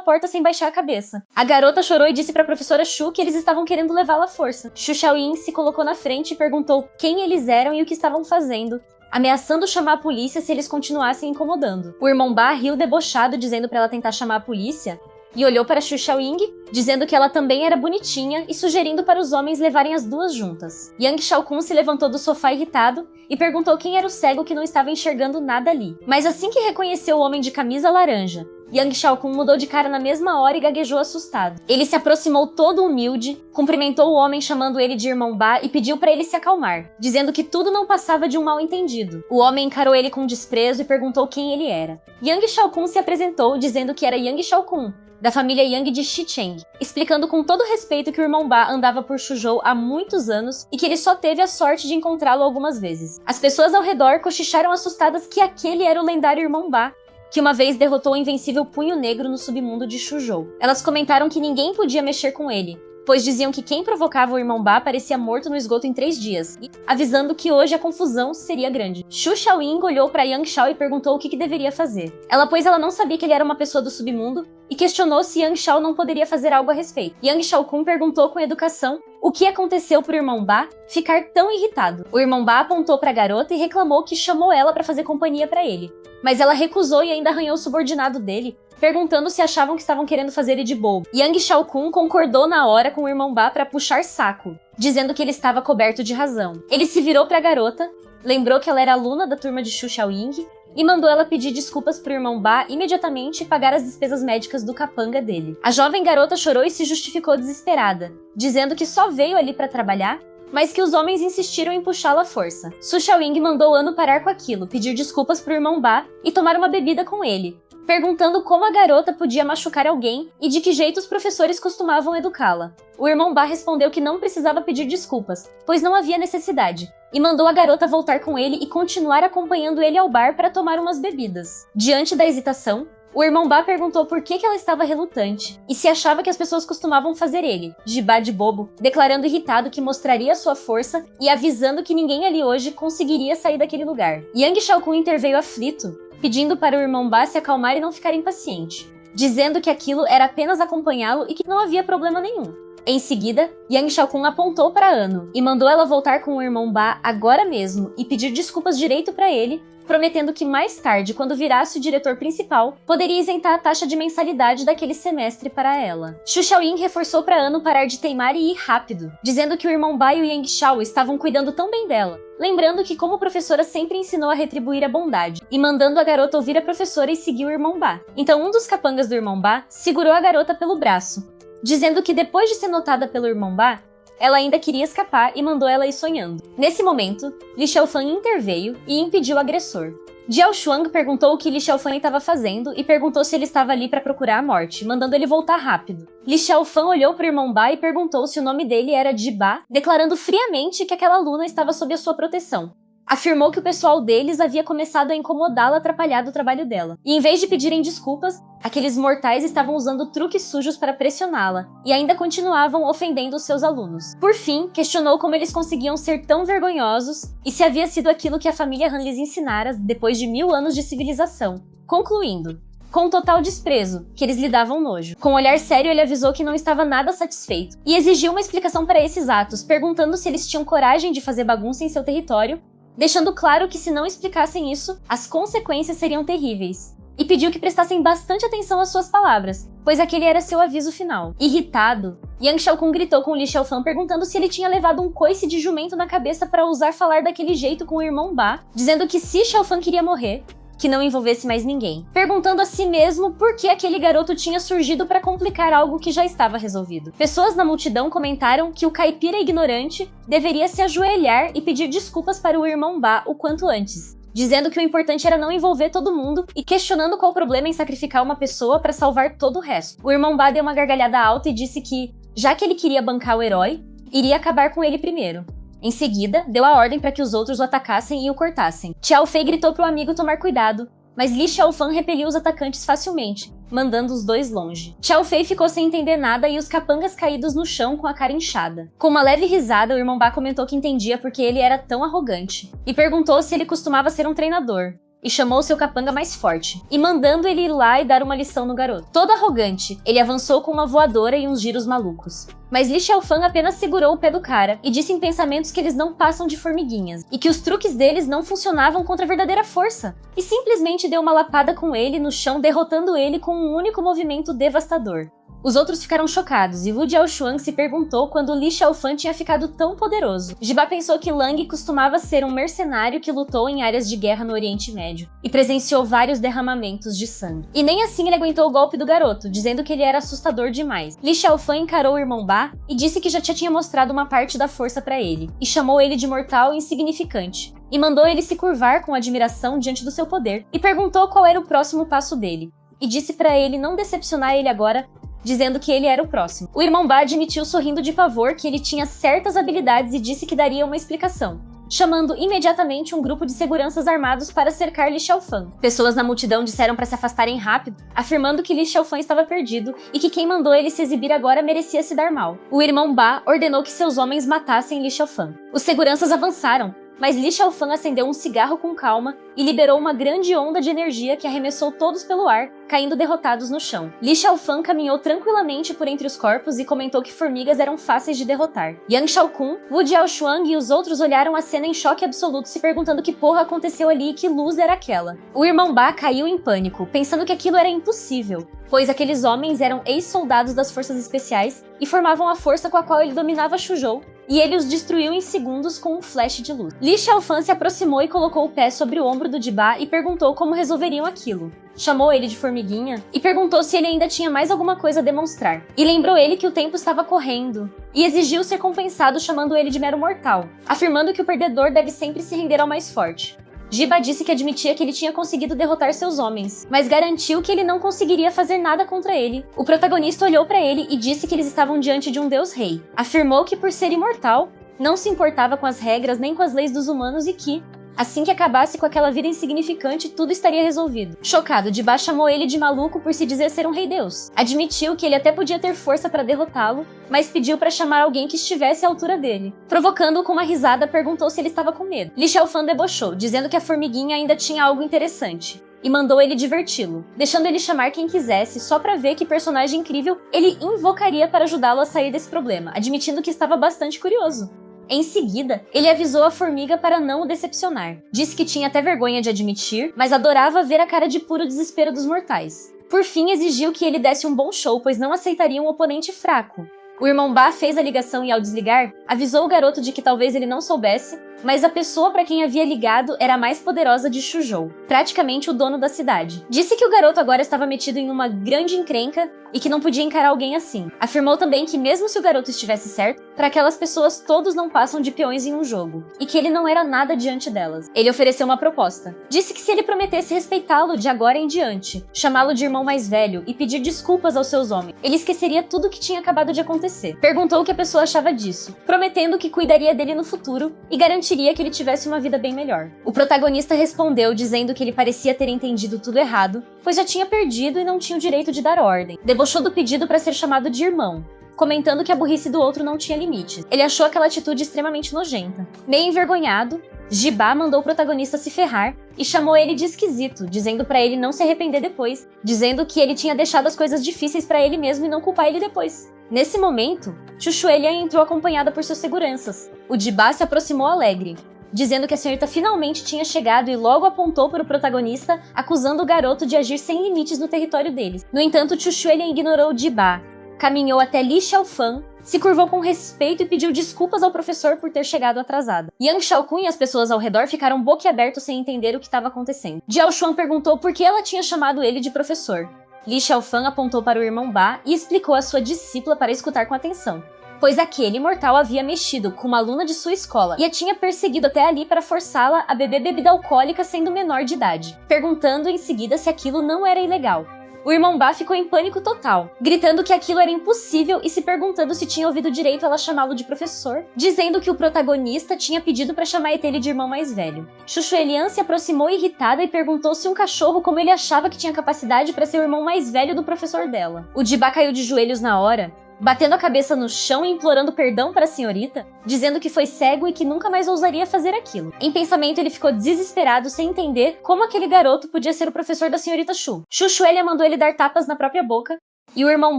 porta sem baixar a cabeça. A garota chorou e disse para a professora Xu que eles estavam querendo levá-la à força. Xu Xiaoyin se colocou na frente e perguntou quem eles eram e o que estavam fazendo, ameaçando chamar a polícia se eles continuassem incomodando. O irmão Ba riu debochado, dizendo para ela tentar chamar a polícia, e olhou para Xu Xiaoying, dizendo que ela também era bonitinha e sugerindo para os homens levarem as duas juntas. Yang Xiaokun se levantou do sofá irritado e perguntou quem era o cego que não estava enxergando nada ali. Mas assim que reconheceu o homem de camisa laranja, Yang Xiaokun mudou de cara na mesma hora e gaguejou assustado. Ele se aproximou todo humilde, cumprimentou o homem chamando ele de irmão Ba e pediu para ele se acalmar, dizendo que tudo não passava de um mal-entendido. O homem encarou ele com desprezo e perguntou quem ele era. Yang Xiaokun se apresentou dizendo que era Yang Xiaokun, da família Yang de Xicheng, explicando com todo respeito que o irmão Ba andava por Shuzhou há muitos anos e que ele só teve a sorte de encontrá-lo algumas vezes. As pessoas ao redor cochicharam assustadas que aquele era o lendário irmão Ba, que uma vez derrotou o invencível Punho Negro no submundo de Shuzhou. Elas comentaram que ninguém podia mexer com ele, pois diziam que quem provocava o irmão Ba parecia morto no esgoto em 3 dias, avisando que hoje a confusão seria grande. Xu Xiaoying olhou para Yang Xiao e perguntou o que deveria fazer. Pois ela não sabia que ele era uma pessoa do submundo, e questionou se Yang Xiao não poderia fazer algo a respeito. Yang Xiaokun perguntou com educação o que aconteceu pro irmão Ba ficar tão irritado. O irmão Ba apontou para a garota e reclamou que chamou ela para fazer companhia para ele, mas ela recusou e ainda arranhou o subordinado dele, perguntando se achavam que estavam querendo fazer ele de bobo. Yang Xiaokun concordou na hora com o irmão Ba para puxar saco, dizendo que ele estava coberto de razão. Ele se virou para a garota, lembrou que ela era aluna da turma de Xu Xiaoying e mandou ela pedir desculpas pro irmão Ba imediatamente e pagar as despesas médicas do capanga dele. A jovem garota chorou e se justificou desesperada, dizendo que só veio ali para trabalhar mas que os homens insistiram em puxá-la à força. Su Xiaoying mandou Ano parar com aquilo, pedir desculpas pro irmão Ba e tomar uma bebida com ele, perguntando como a garota podia machucar alguém e de que jeito os professores costumavam educá-la. O irmão Ba respondeu que não precisava pedir desculpas, pois não havia necessidade, e mandou a garota voltar com ele e continuar acompanhando ele ao bar para tomar umas bebidas. Diante da hesitação, o irmão Ba perguntou por que ela estava relutante e se achava que as pessoas costumavam fazer ele, Jibá de bobo, declarando irritado que mostraria sua força e avisando que ninguém ali hoje conseguiria sair daquele lugar. Yang Xiaokun interveio aflito, pedindo para o irmão Ba se acalmar e não ficar impaciente, dizendo que aquilo era apenas acompanhá-lo e que não havia problema nenhum. Em seguida, Yang Xiaokun apontou para Ano e mandou ela voltar com o irmão Ba agora mesmo e pedir desculpas direito para ele, prometendo que mais tarde, quando virasse o diretor principal, poderia isentar a taxa de mensalidade daquele semestre para ela. Xu Xiaoying reforçou para Ano parar de teimar e ir rápido, dizendo que o irmão Ba e o Yang Xiao estavam cuidando tão bem dela, lembrando que como professora sempre ensinou a retribuir a bondade, e mandando a garota ouvir a professora e seguir o irmão Ba. Então um dos capangas do irmão Ba segurou a garota pelo braço, dizendo que depois de ser notada pelo irmão Ba, ela ainda queria escapar e mandou ela ir sonhando. Nesse momento, Li Xiaofan interveio e impediu o agressor. Jiao Shuang perguntou o que Li Xiaofan estava fazendo e perguntou se ele estava ali para procurar a morte, mandando ele voltar rápido. Li Xiaofan olhou para o irmão Ba e perguntou se o nome dele era Jibá, declarando friamente que aquela aluna estava sob a sua proteção. Afirmou que o pessoal deles havia começado a incomodá-la, atrapalhado o trabalho dela. E em vez de pedirem desculpas, aqueles mortais estavam usando truques sujos para pressioná-la, e ainda continuavam ofendendo os seus alunos. Por fim, questionou como eles conseguiam ser tão vergonhosos e se havia sido aquilo que a família Han lhes ensinara depois de 1000 anos de civilização, concluindo: com total desprezo, que eles lhe davam nojo. Com um olhar sério, ele avisou que não estava nada satisfeito, e exigiu uma explicação para esses atos, perguntando se eles tinham coragem de fazer bagunça em seu território, deixando claro que se não explicassem isso, as consequências seriam terríveis. E pediu que prestassem bastante atenção às suas palavras, pois aquele era seu aviso final. Irritado, Yang Xiaokun gritou com Li Xiaofan perguntando se ele tinha levado um coice de jumento na cabeça para ousar falar daquele jeito com o irmão Ba, dizendo que se Xiaofan queria morrer, que não envolvesse mais ninguém. Perguntando a si mesmo por que aquele garoto tinha surgido para complicar algo que já estava resolvido. Pessoas na multidão comentaram que o caipira ignorante deveria se ajoelhar e pedir desculpas para o irmão Ba o quanto antes, dizendo que o importante era não envolver todo mundo e questionando qual o problema em sacrificar uma pessoa para salvar todo o resto. O irmão Ba deu uma gargalhada alta e disse que, já que ele queria bancar o herói, iria acabar com ele primeiro. Em seguida, deu a ordem para que os outros o atacassem e o cortassem. Xiao Fei gritou para o amigo tomar cuidado, mas Li Xiaofan repeliu os atacantes facilmente, mandando os dois longe. Xiao Fei ficou sem entender nada e os capangas caídos no chão com a cara inchada. Com uma leve risada, o irmão Ba comentou que entendia porque ele era tão arrogante, e perguntou se ele costumava ser um treinador, e chamou seu capanga mais forte, e mandando ele ir lá e dar uma lição no garoto. Todo arrogante, ele avançou com uma voadora e uns giros malucos. Mas Li Xiaofan apenas segurou o pé do cara e disse em pensamentos que eles não passam de formiguinhas, e que os truques deles não funcionavam contra a verdadeira força, e simplesmente deu uma lapada com ele no chão, derrotando ele com um único movimento devastador. Os outros ficaram chocados, e Wu Jiaoshuang se perguntou quando Li Xiaofan tinha ficado tão poderoso. Jibá pensou que Lang costumava ser um mercenário que lutou em áreas de guerra no Oriente Médio, e presenciou vários derramamentos de sangue. E nem assim ele aguentou o golpe do garoto, dizendo que ele era assustador demais. Li Xiaofan encarou o irmão Ba e disse que já tinha mostrado uma parte da força para ele, e chamou ele de mortal e insignificante, e mandou ele se curvar com admiração diante do seu poder, e perguntou qual era o próximo passo dele, e disse para ele não decepcionar ele agora, dizendo que ele era o próximo. O irmão Ba admitiu sorrindo de pavor que ele tinha certas habilidades e disse que daria uma explicação, chamando imediatamente um grupo de seguranças armados para cercar Li Xiaofan. Pessoas na multidão disseram para se afastarem rápido, afirmando que Li Xiaofan estava perdido e que quem mandou ele se exibir agora merecia se dar mal. O irmão Ba ordenou que seus homens matassem Li Xiaofan. Os seguranças avançaram, mas Li Xiaofan acendeu um cigarro com calma e liberou uma grande onda de energia que arremessou todos pelo ar, caindo derrotados no chão. Li Xiaofan caminhou tranquilamente por entre os corpos e comentou que formigas eram fáceis de derrotar. Yang Xiaokun, Wu Jiaoshuang e os outros olharam a cena em choque absoluto, se perguntando que porra aconteceu ali e que luz era aquela. O irmão Ba caiu em pânico, pensando que aquilo era impossível, pois aqueles homens eram ex-soldados das forças especiais e formavam a força com a qual ele dominava Shuzhou, e ele os destruiu em segundos com um flash de luz. Li Xiaofan se aproximou e colocou o pé sobre o ombro do Jibá e perguntou como resolveriam aquilo. Chamou ele de formiguinha e perguntou se ele ainda tinha mais alguma coisa a demonstrar. E lembrou ele que o tempo estava correndo e exigiu ser compensado chamando ele de mero mortal, afirmando que o perdedor deve sempre se render ao mais forte. Jibá disse que admitia que ele tinha conseguido derrotar seus homens, mas garantiu que ele não conseguiria fazer nada contra ele. O protagonista olhou para ele e disse que eles estavam diante de um deus-rei. Afirmou que por ser imortal, não se importava com as regras nem com as leis dos humanos e que, assim que acabasse com aquela vida insignificante, tudo estaria resolvido. Chocado, Jibá chamou ele de maluco por se dizer ser um rei-deus. Admitiu que ele até podia ter força para derrotá-lo, mas pediu para chamar alguém que estivesse à altura dele. Provocando-o com uma risada, perguntou se ele estava com medo. Li Xiaofan debochou, dizendo que a formiguinha ainda tinha algo interessante, e mandou ele diverti-lo, deixando ele chamar quem quisesse só para ver que personagem incrível ele invocaria para ajudá-lo a sair desse problema, admitindo que estava bastante curioso. Em seguida, ele avisou a formiga para não o decepcionar. Disse que tinha até vergonha de admitir, mas adorava ver a cara de puro desespero dos mortais. Por fim, exigiu que ele desse um bom show, pois não aceitaria um oponente fraco. O irmão Ba fez a ligação e, ao desligar, avisou o garoto de que talvez ele não soubesse, mas a pessoa para quem havia ligado era a mais poderosa de Shuzhou, praticamente o dono da cidade. Disse que o garoto agora estava metido em uma grande encrenca e que não podia encarar alguém assim. Afirmou também que mesmo se o garoto estivesse certo, para aquelas pessoas todos não passam de peões em um jogo, e que ele não era nada diante delas. Ele ofereceu uma proposta. Disse que se ele prometesse respeitá-lo de agora em diante, chamá-lo de irmão mais velho e pedir desculpas aos seus homens, ele esqueceria tudo o que tinha acabado de acontecer. Perguntou o que a pessoa achava disso, prometendo que cuidaria dele no futuro e garantiria que ele tivesse uma vida bem melhor. O protagonista respondeu dizendo que ele parecia ter entendido tudo errado, pois já tinha perdido e não tinha o direito de dar ordem. Debochou do pedido para ser chamado de irmão, comentando que a burrice do outro não tinha limites. Ele achou aquela atitude extremamente nojenta. Meio envergonhado, Jibá mandou o protagonista se ferrar e chamou ele de esquisito, dizendo para ele não se arrepender depois, dizendo que ele tinha deixado as coisas difíceis para ele mesmo e não culpar ele depois. Nesse momento, Chuchuelian entrou acompanhada por seus seguranças. O Jibá se aproximou alegre, dizendo que a senhorita finalmente tinha chegado e logo apontou para o protagonista, acusando o garoto de agir sem limites no território deles. No entanto, Chuchuelian ignorou o Jibá, caminhou até Li Xiaofan, se curvou com respeito e pediu desculpas ao professor por ter chegado atrasada. Yang Xiaokun e as pessoas ao redor ficaram boquiabertos sem entender o que estava acontecendo. Jiao Xuan perguntou por que ela tinha chamado ele de professor. Li Xiaofan apontou para o irmão Ba e explicou a sua discípula para escutar com atenção, pois aquele mortal havia mexido com uma aluna de sua escola e a tinha perseguido até ali para forçá-la a beber bebida alcoólica sendo menor de idade, perguntando em seguida se aquilo não era ilegal. O irmão Ba ficou em pânico total, gritando que aquilo era impossível e se perguntando se tinha ouvido direito ela chamá-lo de professor, dizendo que o protagonista tinha pedido para chamar ele de irmão mais velho. Chuchuelian se aproximou irritada e perguntou se um cachorro como ele achava que tinha capacidade para ser o irmão mais velho do professor dela. O Jibá caiu de joelhos na hora, batendo a cabeça no chão e implorando perdão para a senhorita, dizendo que foi cego e que nunca mais ousaria fazer aquilo. Em pensamento, ele ficou desesperado sem entender como aquele garoto podia ser o professor da senhorita Shu. Chuchuelia mandou ele dar tapas na própria boca, e o irmão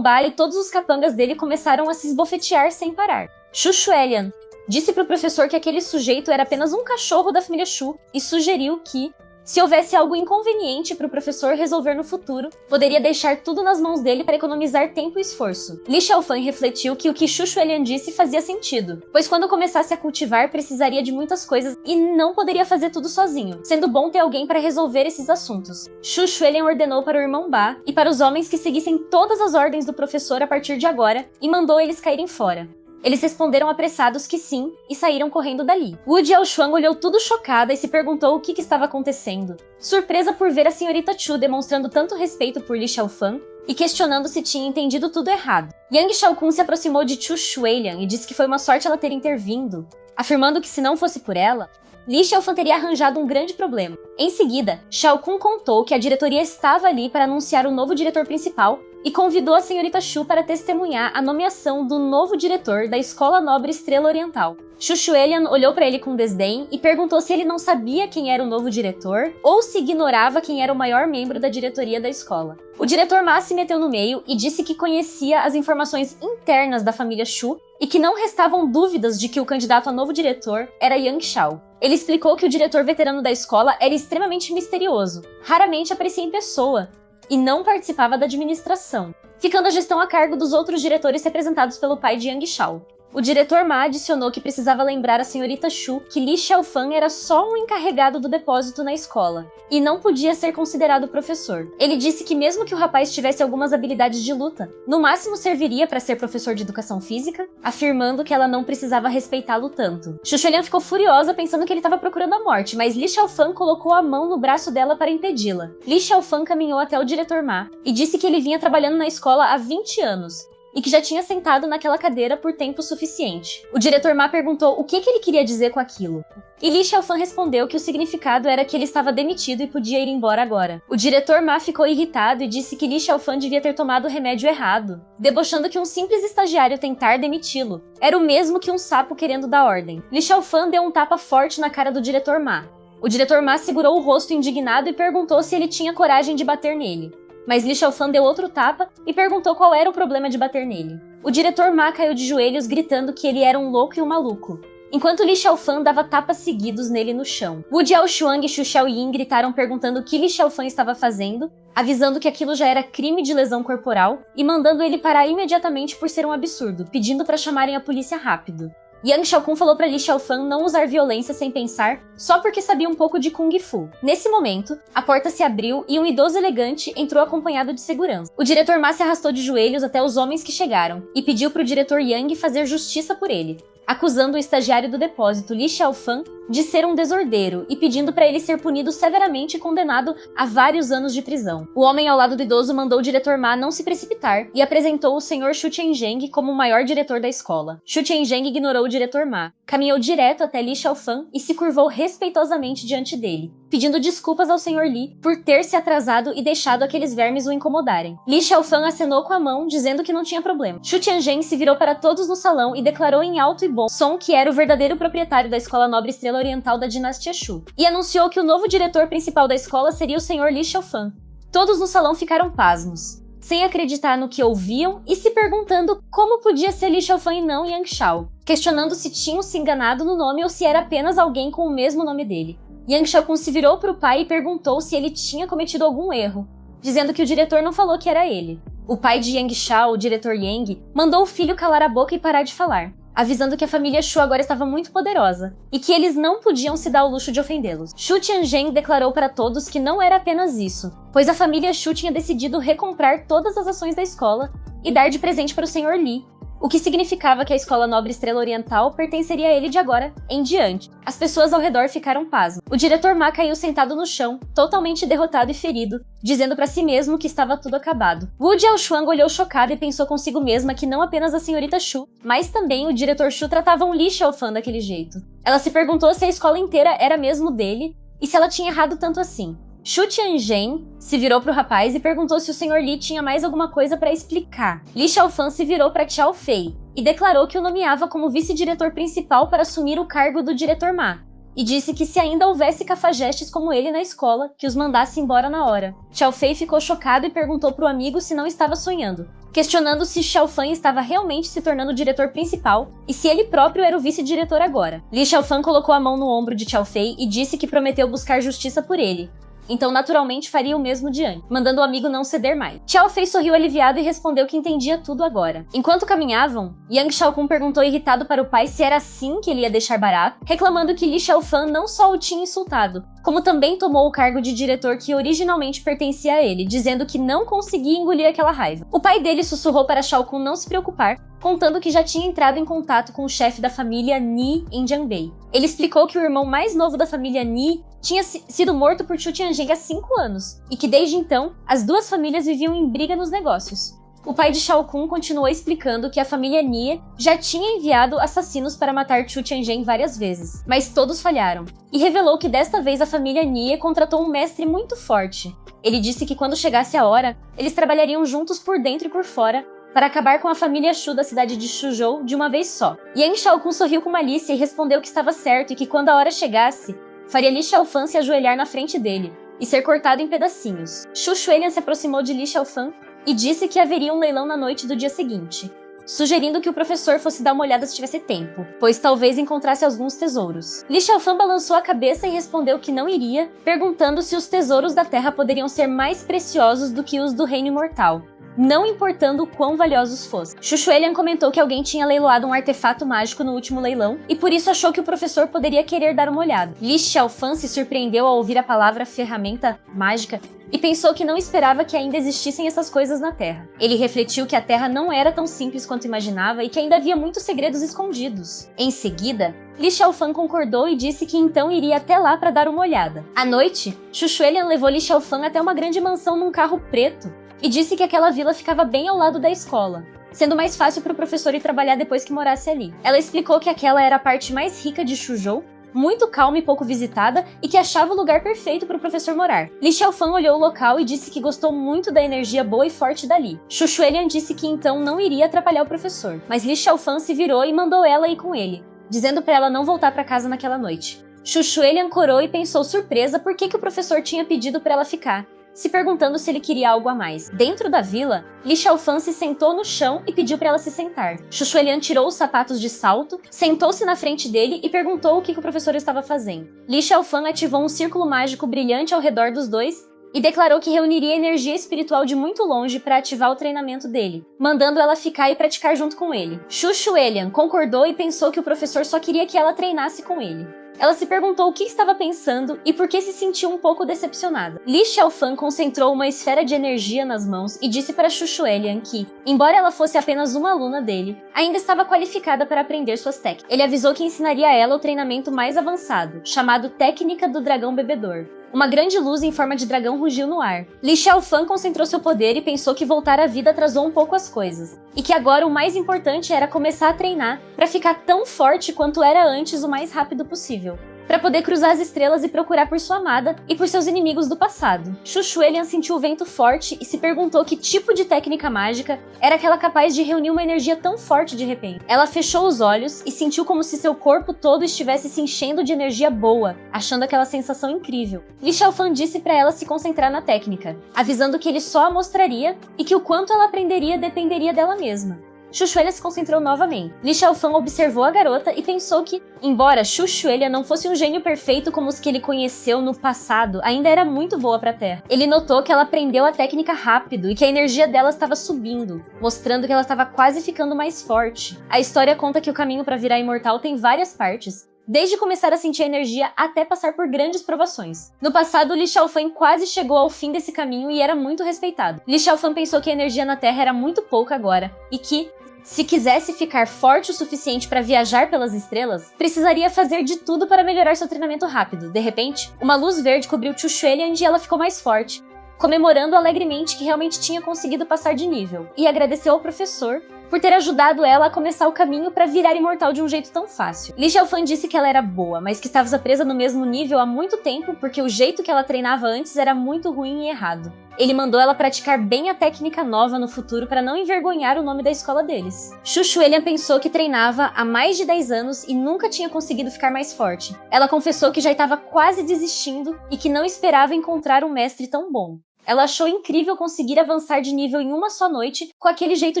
Ba e todos os capangas dele começaram a se esbofetear sem parar. Chuchuelian disse para o professor que aquele sujeito era apenas um cachorro da família Shu e sugeriu que, se houvesse algo inconveniente para o professor resolver no futuro, poderia deixar tudo nas mãos dele para economizar tempo e esforço. Li Xiaofan refletiu que o que Chuchuelian disse fazia sentido, pois quando começasse a cultivar precisaria de muitas coisas e não poderia fazer tudo sozinho, sendo bom ter alguém para resolver esses assuntos. Chuchuelian ordenou para o irmão Ba e para os homens que seguissem todas as ordens do professor a partir de agora e mandou eles caírem fora. Eles responderam apressados que sim e saíram correndo dali. Wu Jiaoshuan olhou tudo chocada e se perguntou o que estava acontecendo, surpresa por ver a senhorita Chu demonstrando tanto respeito por Li Xiaofan e questionando se tinha entendido tudo errado. Yang Xiaokun se aproximou de Chu Shuelian e disse que foi uma sorte ela ter intervindo, afirmando que se não fosse por ela, Li Xiaofan teria arranjado um grande problema. Em seguida, Xiaokun contou que a diretoria estava ali para anunciar o novo diretor principal e convidou a senhorita Chu para testemunhar a nomeação do novo diretor da Escola Nobre Estrela Oriental. Chuchuelian olhou para ele com desdém e perguntou se ele não sabia quem era o novo diretor ou se ignorava quem era o maior membro da diretoria da escola. O diretor Ma se meteu no meio e disse que conhecia as informações internas da família Chu e que não restavam dúvidas de que o candidato a novo diretor era Yang Xiao. Ele explicou que o diretor veterano da escola era extremamente misterioso, raramente aparecia em pessoa e não participava da administração, ficando a gestão a cargo dos outros diretores representados pelo pai de Yang Xiao. O diretor Ma adicionou que precisava lembrar a senhorita Shu que Li Xiaofan era só um encarregado do depósito na escola, e não podia ser considerado professor. Ele disse que mesmo que o rapaz tivesse algumas habilidades de luta, no máximo serviria para ser professor de educação física, afirmando que ela não precisava respeitá-lo tanto. Xu Xuelian ficou furiosa pensando que ele estava procurando a morte, mas Li Xiaofan colocou a mão no braço dela para impedi-la. Li Xiaofan caminhou até o diretor Ma e disse que ele vinha trabalhando na escola há 20 anos, e que já tinha sentado naquela cadeira por tempo suficiente. O diretor Ma perguntou o que ele queria dizer com aquilo. E Li Xiaofan respondeu que o significado era que ele estava demitido e podia ir embora agora. O diretor Ma ficou irritado e disse que Li Xiaofan devia ter tomado o remédio errado, debochando que um simples estagiário tentar demiti-lo era o mesmo que um sapo querendo dar ordem. Li Xiaofan deu um tapa forte na cara do diretor Ma. O diretor Ma segurou o rosto indignado e perguntou se ele tinha coragem de bater nele. Mas Li Xiaofan deu outro tapa e perguntou qual era o problema de bater nele. O diretor Ma caiu de joelhos gritando que ele era um louco e um maluco, enquanto Li Xiaofan dava tapas seguidos nele no chão. Wu Jiaoshuang e Xu Xiaoyin gritaram perguntando o que Li Xiaofan estava fazendo, avisando que aquilo já era crime de lesão corporal e mandando ele parar imediatamente por ser um absurdo, pedindo para chamarem a polícia rápido. Yang Xiaokun falou para Li Xiaofan não usar violência sem pensar, só porque sabia um pouco de Kung Fu. Nesse momento, a porta se abriu e um idoso elegante entrou acompanhado de segurança. O diretor Ma se arrastou de joelhos até os homens que chegaram e pediu para o diretor Yang fazer justiça por ele, acusando o estagiário do depósito, Li Xiaofan, de ser um desordeiro e pedindo para ele ser punido severamente e condenado a vários anos de prisão. O homem ao lado do idoso mandou o diretor Ma não se precipitar e apresentou o Sr. Xu Tianzheng como o maior diretor da escola. Xu Tianzheng ignorou o diretor Ma, caminhou direto até Li Xiaofan e se curvou respeitosamente diante dele, pedindo desculpas ao Sr. Li por ter se atrasado e deixado aqueles vermes o incomodarem. Li Xiaofan acenou com a mão, dizendo que não tinha problema. Xu Tianzheng se virou para todos no salão e declarou em alto e bom som que era o verdadeiro proprietário da Escola Nobre Estrela Oriental da dinastia Shu, e anunciou que o novo diretor principal da escola seria o Sr. Li Xiaofan. Todos no salão ficaram pasmos, sem acreditar no que ouviam e se perguntando como podia ser Li Xiaofan e não Yang Shao, questionando se tinham se enganado no nome ou se era apenas alguém com o mesmo nome dele. Yang Xiaokun se virou para o pai e perguntou se ele tinha cometido algum erro, dizendo que o diretor não falou que era ele. O pai de Yang Shao, o diretor Yang, mandou o filho calar a boca e parar de falar, avisando que a família Shu agora estava muito poderosa e que eles não podiam se dar o luxo de ofendê-los. Xu Tianzheng declarou para todos que não era apenas isso, pois a família Shu tinha decidido recomprar todas as ações da escola e dar de presente para o Sr. Li, o que significava que a Escola Nobre Estrela Oriental pertenceria a ele de agora em diante. As pessoas ao redor ficaram pasmas. O diretor Ma caiu sentado no chão, totalmente derrotado e ferido, dizendo para si mesmo que estava tudo acabado. Wu Jiaoshuang olhou chocado e pensou consigo mesma que não apenas a senhorita Shu, mas também o diretor Shu tratavam Li Xiaofan daquele jeito. Ela se perguntou se a escola inteira era mesmo dele e se ela tinha errado tanto assim. Xu Tianzheng se virou para o rapaz e perguntou se o Sr. Li tinha mais alguma coisa para explicar. Li Xiaofan se virou para Xiao Fei e declarou que o nomeava como vice-diretor principal para assumir o cargo do diretor Ma, e disse que se ainda houvesse cafajestes como ele na escola, que os mandasse embora na hora. Xiao Fei ficou chocado e perguntou para o amigo se não estava sonhando, questionando se Xiaofan estava realmente se tornando o diretor principal e se ele próprio era o vice-diretor agora. Li Xiaofan colocou a mão no ombro de Xiao Fei e disse que prometeu buscar justiça por ele, então naturalmente faria o mesmo diante, mandando o amigo não ceder mais. Xiao Fei sorriu aliviado e respondeu que entendia tudo agora. Enquanto caminhavam, Yang Xiaokun perguntou irritado para o pai se era assim que ele ia deixar barato, reclamando que Li Xiaofan não só o tinha insultado, como também tomou o cargo de diretor que originalmente pertencia a ele, dizendo que não conseguia engolir aquela raiva. O pai dele sussurrou para Xiaokun não se preocupar, contando que já tinha entrado em contato com o chefe da família Ni em Jianbei. Ele explicou que o irmão mais novo da família Ni tinha sido morto por Xu Tianzheng há 5 anos, e que desde então, as duas famílias viviam em briga nos negócios. O pai de Xiaokun continuou explicando que a família Nie já tinha enviado assassinos para matar Xu Tianzheng várias vezes, mas todos falharam, e revelou que desta vez a família Nie contratou um mestre muito forte. Ele disse que quando chegasse a hora, eles trabalhariam juntos por dentro e por fora, para acabar com a família Shu da cidade de Suzhou de uma vez só. Yang Xiaokun sorriu com malícia e respondeu que estava certo e que quando a hora chegasse, faria Li Xiaofan se ajoelhar na frente dele e ser cortado em pedacinhos. Xu Xuelian se aproximou de Li Xiaofan e disse que haveria um leilão na noite do dia seguinte, sugerindo que o professor fosse dar uma olhada se tivesse tempo, pois talvez encontrasse alguns tesouros. Li Xiaofan balançou a cabeça e respondeu que não iria, perguntando se os tesouros da Terra poderiam ser mais preciosos do que os do Reino Imortal. não importando o quão valiosos fossem. Chuchuelian comentou que alguém tinha leiloado um artefato mágico no último leilão e por isso achou que o professor poderia querer dar uma olhada. Li Xiaofan se surpreendeu ao ouvir a palavra ferramenta mágica e pensou que não esperava que ainda existissem essas coisas na Terra. Ele refletiu que a Terra não era tão simples quanto imaginava e que ainda havia muitos segredos escondidos. Em seguida, Li Xiaofan concordou e disse que então iria até lá para dar uma olhada. À noite, Chuchuelian levou Li Xiaofan até uma grande mansão num carro preto e disse que aquela vila ficava bem ao lado da escola, sendo mais fácil para o professor ir trabalhar depois que morasse ali. Ela explicou que aquela era a parte mais rica de Suzhou, muito calma e pouco visitada, e que achava o lugar perfeito para o professor morar. Li Xiaofan olhou o local e disse que gostou muito da energia boa e forte dali. Chuchuelian disse que então não iria atrapalhar o professor, mas Li Xiaofan se virou e mandou ela ir com ele, dizendo para ela não voltar para casa naquela noite. Chuchuelian corou e pensou surpresa por que o professor tinha pedido para ela ficar, se perguntando se ele queria algo a mais. Dentro da vila, Li Xiaofan se sentou no chão e pediu para ela se sentar. Chuchuelian tirou os sapatos de salto, sentou-se na frente dele e perguntou o que o professor estava fazendo. Li Xiaofan ativou um círculo mágico brilhante ao redor dos dois e declarou que reuniria energia espiritual de muito longe para ativar o treinamento dele, mandando ela ficar e praticar junto com ele. Chuchuelian concordou e pensou que o professor só queria que ela treinasse com ele. Ela se perguntou o que estava pensando e por que se sentiu um pouco decepcionada. Li Xiaofan concentrou uma esfera de energia nas mãos e disse para Chuchuelian que, embora ela fosse apenas uma aluna dele, ainda estava qualificada para aprender suas técnicas. Ele avisou que ensinaria a ela o treinamento mais avançado, chamado Técnica do Dragão Bebedor. Uma grande luz em forma de dragão rugiu no ar. Li Xiaofan concentrou seu poder e pensou que voltar à vida atrasou um pouco as coisas, e que agora o mais importante era começar a treinar para ficar tão forte quanto era antes o mais rápido possível, para poder cruzar as estrelas e procurar por sua amada e por seus inimigos do passado. Chuchuelian sentiu o vento forte e se perguntou que tipo de técnica mágica era aquela capaz de reunir uma energia tão forte de repente. Ela fechou os olhos e sentiu como se seu corpo todo estivesse se enchendo de energia boa, achando aquela sensação incrível. Li Xiaofan disse para ela se concentrar na técnica, avisando que ele só a mostraria e que o quanto ela aprenderia dependeria dela mesma. Chuchuelian se concentrou novamente. Li Xiaofan observou a garota e pensou que, embora Chuchuelian não fosse um gênio perfeito como os que ele conheceu no passado, ainda era muito boa para a Terra. Ele notou que ela aprendeu a técnica rápido e que a energia dela estava subindo, mostrando que ela estava quase ficando mais forte. A história conta que o caminho para virar imortal tem várias partes, desde começar a sentir a energia até passar por grandes provações. No passado, Li Xiaofan quase chegou ao fim desse caminho e era muito respeitado. Li Xiaofan pensou que a energia na Terra era muito pouca agora e que, se quisesse ficar forte o suficiente para viajar pelas estrelas, precisaria fazer de tudo para melhorar seu treinamento rápido. De repente, uma luz verde cobriu Chuchuelian e ela ficou mais forte, comemorando alegremente que realmente tinha conseguido passar de nível, e agradeceu ao professor por ter ajudado ela a começar o caminho para virar imortal de um jeito tão fácil. Li Xiaofan disse que ela era boa, mas que estava presa no mesmo nível há muito tempo porque o jeito que ela treinava antes era muito ruim e errado. Ele mandou ela praticar bem a técnica nova no futuro para não envergonhar o nome da escola deles. Chuchuelian pensou que treinava há mais de 10 anos e nunca tinha conseguido ficar mais forte. Ela confessou que já estava quase desistindo e que não esperava encontrar um mestre tão bom. Ela achou incrível conseguir avançar de nível em uma só noite com aquele jeito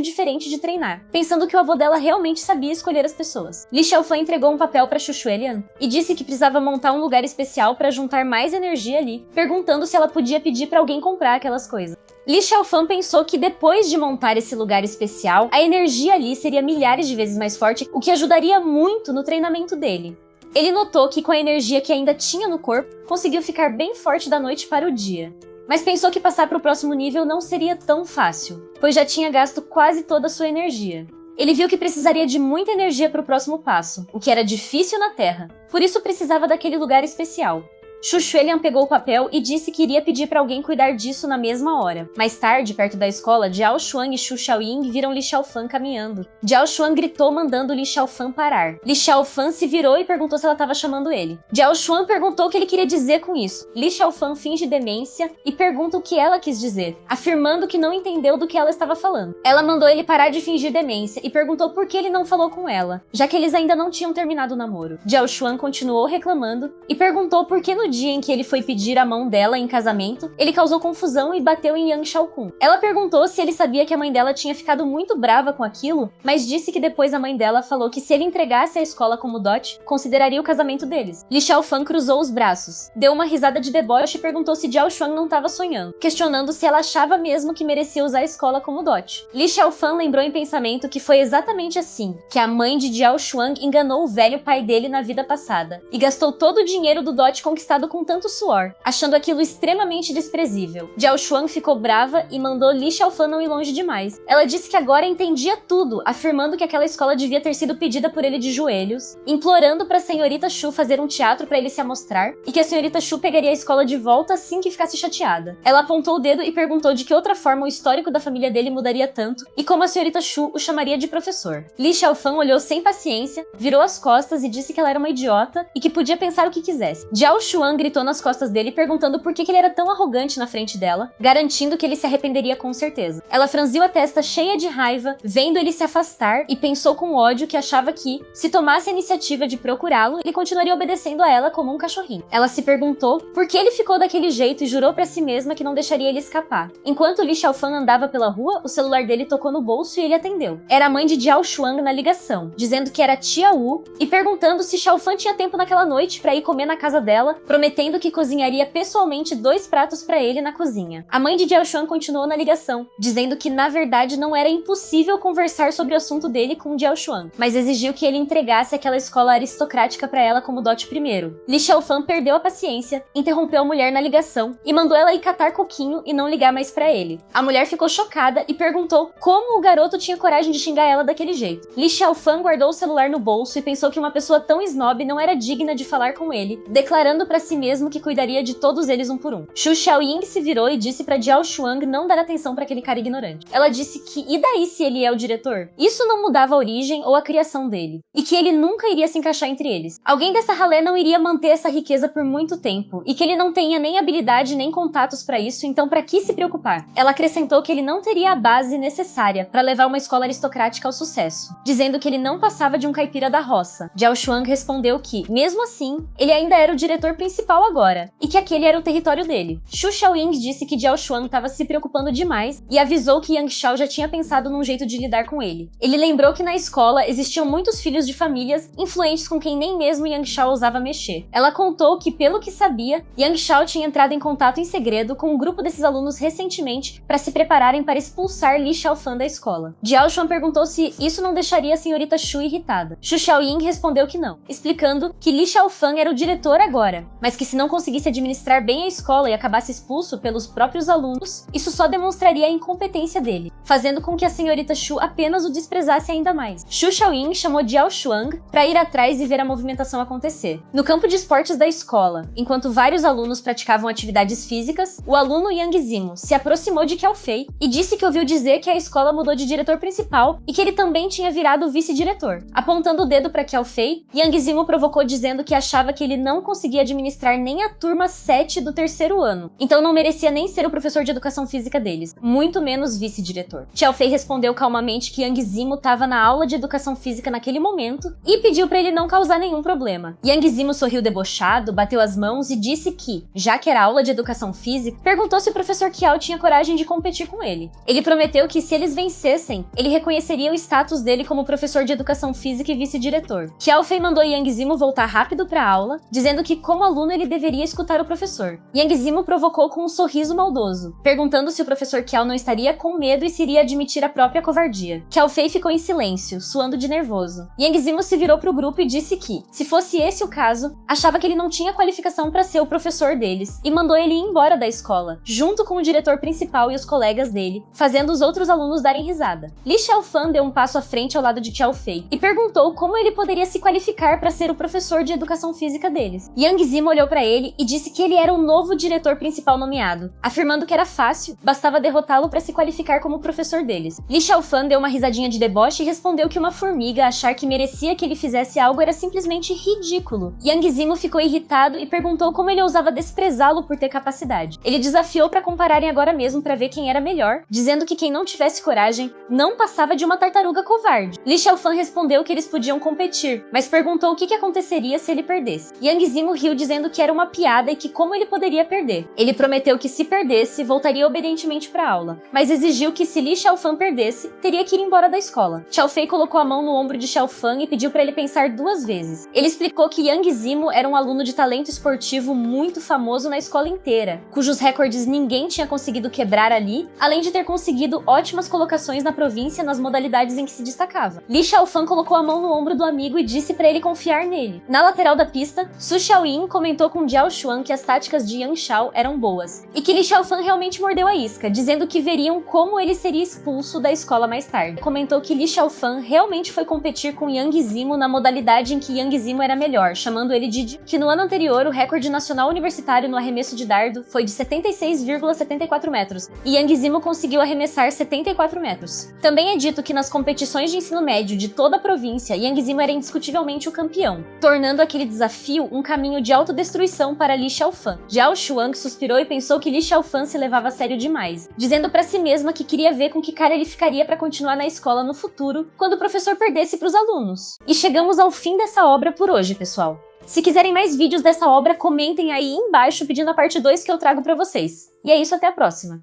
diferente de treinar, pensando que o avô dela realmente sabia escolher as pessoas. Li Xiaofan entregou um papel para Chuchuelian e disse que precisava montar um lugar especial para juntar mais energia ali, perguntando se ela podia pedir para alguém comprar aquelas coisas. Li Xiaofan pensou que depois de montar esse lugar especial, a energia ali seria milhares de vezes mais forte, o que ajudaria muito no treinamento dele. Ele notou que com a energia que ainda tinha no corpo, conseguiu ficar bem forte da noite para o dia. Mas pensou que passar para o próximo nível não seria tão fácil, pois já tinha gasto quase toda a sua energia. Ele viu que precisaria de muita energia para o próximo passo, o que era difícil na Terra, por isso precisava daquele lugar especial. Chuchuelian pegou o papel e disse que iria pedir para alguém cuidar disso na mesma hora. Mais tarde, perto da escola, Jiao Xuan e Xu Xiaoying viram Li Xiaofan caminhando. Jiao Xuan gritou mandando Li Xiaofan parar. Li Xiaofan se virou e perguntou se ela estava chamando ele. Jiao Xuan perguntou o que ele queria dizer com isso. Li Xiaofan finge demência e pergunta o que ela quis dizer, afirmando que não entendeu do que ela estava falando. Ela mandou ele parar de fingir demência e perguntou por que ele não falou com ela, já que eles ainda não tinham terminado o namoro. Jiao Xuan continuou reclamando e perguntou por que no dia em que ele foi pedir a mão dela em casamento, ele causou confusão e bateu em Yang Xiaokun. Ela perguntou se ele sabia que a mãe dela tinha ficado muito brava com aquilo, mas disse que depois a mãe dela falou que se ele entregasse a escola como dote, consideraria o casamento deles. Li Xiaofan cruzou os braços, deu uma risada de deboche e perguntou se Jiao Xuan não estava sonhando, questionando se ela achava mesmo que merecia usar a escola como dote. Li Xiaofan lembrou em pensamento que foi exatamente assim que a mãe de Jiao Xuan enganou o velho pai dele na vida passada e gastou todo o dinheiro do dote conquistado com tanto suor, achando aquilo extremamente desprezível. Jiao Xuan ficou brava e mandou Li Xiaofan não ir longe demais. Ela disse que agora entendia tudo, afirmando que aquela escola devia ter sido pedida por ele de joelhos, implorando para a senhorita Shu fazer um teatro para ele se amostrar e que a senhorita Shu pegaria a escola de volta assim que ficasse chateada. Ela apontou o dedo e perguntou de que outra forma o histórico da família dele mudaria tanto e como a senhorita Shu o chamaria de professor. Li Xiaofan olhou sem paciência, virou as costas e disse que ela era uma idiota e que podia pensar o que quisesse. Jiao Xuan gritou nas costas dele perguntando por que ele era tão arrogante na frente dela, garantindo que ele se arrependeria com certeza. Ela franziu a testa cheia de raiva, vendo ele se afastar e pensou com ódio que achava que, se tomasse a iniciativa de procurá-lo, ele continuaria obedecendo a ela como um cachorrinho. Ela se perguntou por que ele ficou daquele jeito e jurou pra si mesma que não deixaria ele escapar. Enquanto Li Xiaofan andava pela rua, o celular dele tocou no bolso e ele atendeu. Era a mãe de Jiao Xuan na ligação, dizendo que era tia Wu e perguntando se Xiaofan tinha tempo naquela noite pra ir comer na casa dela, prometendo que cozinharia pessoalmente 2 pratos pra ele na cozinha. A mãe de Jiao Xuan continuou na ligação, dizendo que na verdade não era impossível conversar sobre o assunto dele com Jiao Xuan, mas exigiu que ele entregasse aquela escola aristocrática pra ela como dote primeiro. Li Xiaofan perdeu a paciência, interrompeu a mulher na ligação e mandou ela ir catar coquinho e não ligar mais pra ele. A mulher ficou chocada e perguntou como o garoto tinha coragem de xingar ela daquele jeito. Li Xiaofan guardou o celular no bolso e pensou que uma pessoa tão snob não era digna de falar com ele, declarando pra si mesmo que cuidaria de todos eles um por um. Xu Xiaoying se virou e disse pra Jiao Xuan não dar atenção pra aquele cara ignorante. Ela disse que e daí se ele é o diretor? Isso não mudava a origem ou a criação dele, e que ele nunca iria se encaixar entre eles. Alguém dessa ralé não iria manter essa riqueza por muito tempo, e que ele não tenha nem habilidade nem contatos pra isso, então pra que se preocupar? Ela acrescentou que ele não teria a base necessária pra levar uma escola aristocrática ao sucesso, dizendo que ele não passava de um caipira da roça. Jiao Xuan respondeu que, mesmo assim, ele ainda era o diretor principal agora, e que aquele era o território dele. Xu Xiaoying disse que Jiao Xuan estava se preocupando demais e avisou que Yang Xiao já tinha pensado num jeito de lidar com ele. Ele lembrou que na escola existiam muitos filhos de famílias influentes com quem nem mesmo Yang Xiao ousava mexer. Ela contou que, pelo que sabia, Yang Xiao tinha entrado em contato em segredo com um grupo desses alunos recentemente para se prepararem para expulsar Li Xiaofan da escola. Jiao Xuan perguntou se isso não deixaria a senhorita Shu irritada. Xu Xiaoying respondeu que não, explicando que Li Xiaofan era o diretor agora, mas que se não conseguisse administrar bem a escola e acabasse expulso pelos próprios alunos, isso só demonstraria a incompetência dele, fazendo com que a senhorita Shu apenas o desprezasse ainda mais. Xu Xiaoying chamou Jiao Xuan para ir atrás e ver a movimentação acontecer. No campo de esportes da escola, enquanto vários alunos praticavam atividades físicas, o aluno Yang Zimo se aproximou de Qiao Fei e disse que ouviu dizer que a escola mudou de diretor principal e que ele também tinha virado vice-diretor. Apontando o dedo para Qiao Fei, Yang Zimo provocou dizendo que achava que ele não conseguia administrar nem a turma 7 do 3º ano, então não merecia nem ser o professor de educação física deles, muito menos vice-diretor. Qiao Fei respondeu calmamente que Yang Zimo estava na aula de educação física naquele momento e pediu para ele não causar nenhum problema. Yang Zimo sorriu debochado, bateu as mãos e disse que, já que era aula de educação física, perguntou se o professor Qiao tinha coragem de competir com ele. Ele prometeu que se eles vencessem, ele reconheceria o status dele como professor de educação física e vice-diretor. Qiao Fei mandou Yang Zimo voltar rápido para a aula, dizendo que como aluno ele deveria escutar o professor. Yang Zimo provocou com um sorriso maldoso, perguntando se o professor Qiao não estaria com medo e se iria admitir a própria covardia. Qiao Fei ficou em silêncio, suando de nervoso. Yang Zimo se virou pro grupo e disse que, se fosse esse o caso, achava que ele não tinha qualificação para ser o professor deles e mandou ele ir embora da escola, junto com o diretor principal e os colegas dele, fazendo os outros alunos darem risada. Li Xiaofan deu um passo à frente ao lado de Qiao Fei e perguntou como ele poderia se qualificar para ser o professor de educação física deles. Yang Zimo olhou para ele e disse que ele era o novo diretor principal nomeado, afirmando que era fácil, bastava derrotá-lo para se qualificar como professor deles. Li Xiaofan deu uma risadinha de deboche e respondeu que uma formiga achar que merecia que ele fizesse algo era simplesmente ridículo. Yang Zimo ficou irritado e perguntou como ele ousava desprezá-lo por ter capacidade. Ele desafiou para compararem agora mesmo para ver quem era melhor, dizendo que quem não tivesse coragem não passava de uma tartaruga covarde. Li Xiaofan respondeu que eles podiam competir, mas perguntou o que aconteceria se ele perdesse. Yang Zimo riu dizendo dizendo que era uma piada e que como ele poderia perder. Ele prometeu que se perdesse, voltaria obedientemente para a aula, mas exigiu que se Li Xiaofan perdesse, teria que ir embora da escola. Xiao Fei colocou a mão no ombro de Xiaofan e pediu para ele pensar 2 vezes. Ele explicou que Yang Zimo era um aluno de talento esportivo muito famoso na escola inteira, cujos recordes ninguém tinha conseguido quebrar ali, além de ter conseguido ótimas colocações na província nas modalidades em que se destacava. Li Xiaofan colocou a mão no ombro do amigo e disse para ele confiar nele. Na lateral da pista, Su Xiaoyin comentou com Jiao Xuan que as táticas de Yang Xiao eram boas, e que Li Xiaofan realmente mordeu a isca, dizendo que veriam como ele seria expulso da escola mais tarde. Comentou que Li Xiaofan realmente foi competir com Yang Zimo na modalidade em que Yang Zimo era melhor, chamando ele de que no ano anterior o recorde nacional universitário no arremesso de dardo foi de 76,74 metros, e Yang Zimo conseguiu arremessar 74 metros. Também é dito que nas competições de ensino médio de toda a província, Yang Zimo era indiscutivelmente o campeão, tornando aquele desafio um caminho de autodestruição para Li Xiaofan. Jiao Xuan suspirou e pensou que Li Xiaofan se levava a sério demais, dizendo para si mesma que queria ver com que cara ele ficaria para continuar na escola no futuro, quando o professor perdesse para os alunos. E chegamos ao fim dessa obra por hoje, pessoal. Se quiserem mais vídeos dessa obra, comentem aí embaixo pedindo a parte 2 que eu trago para vocês. E é isso, até a próxima!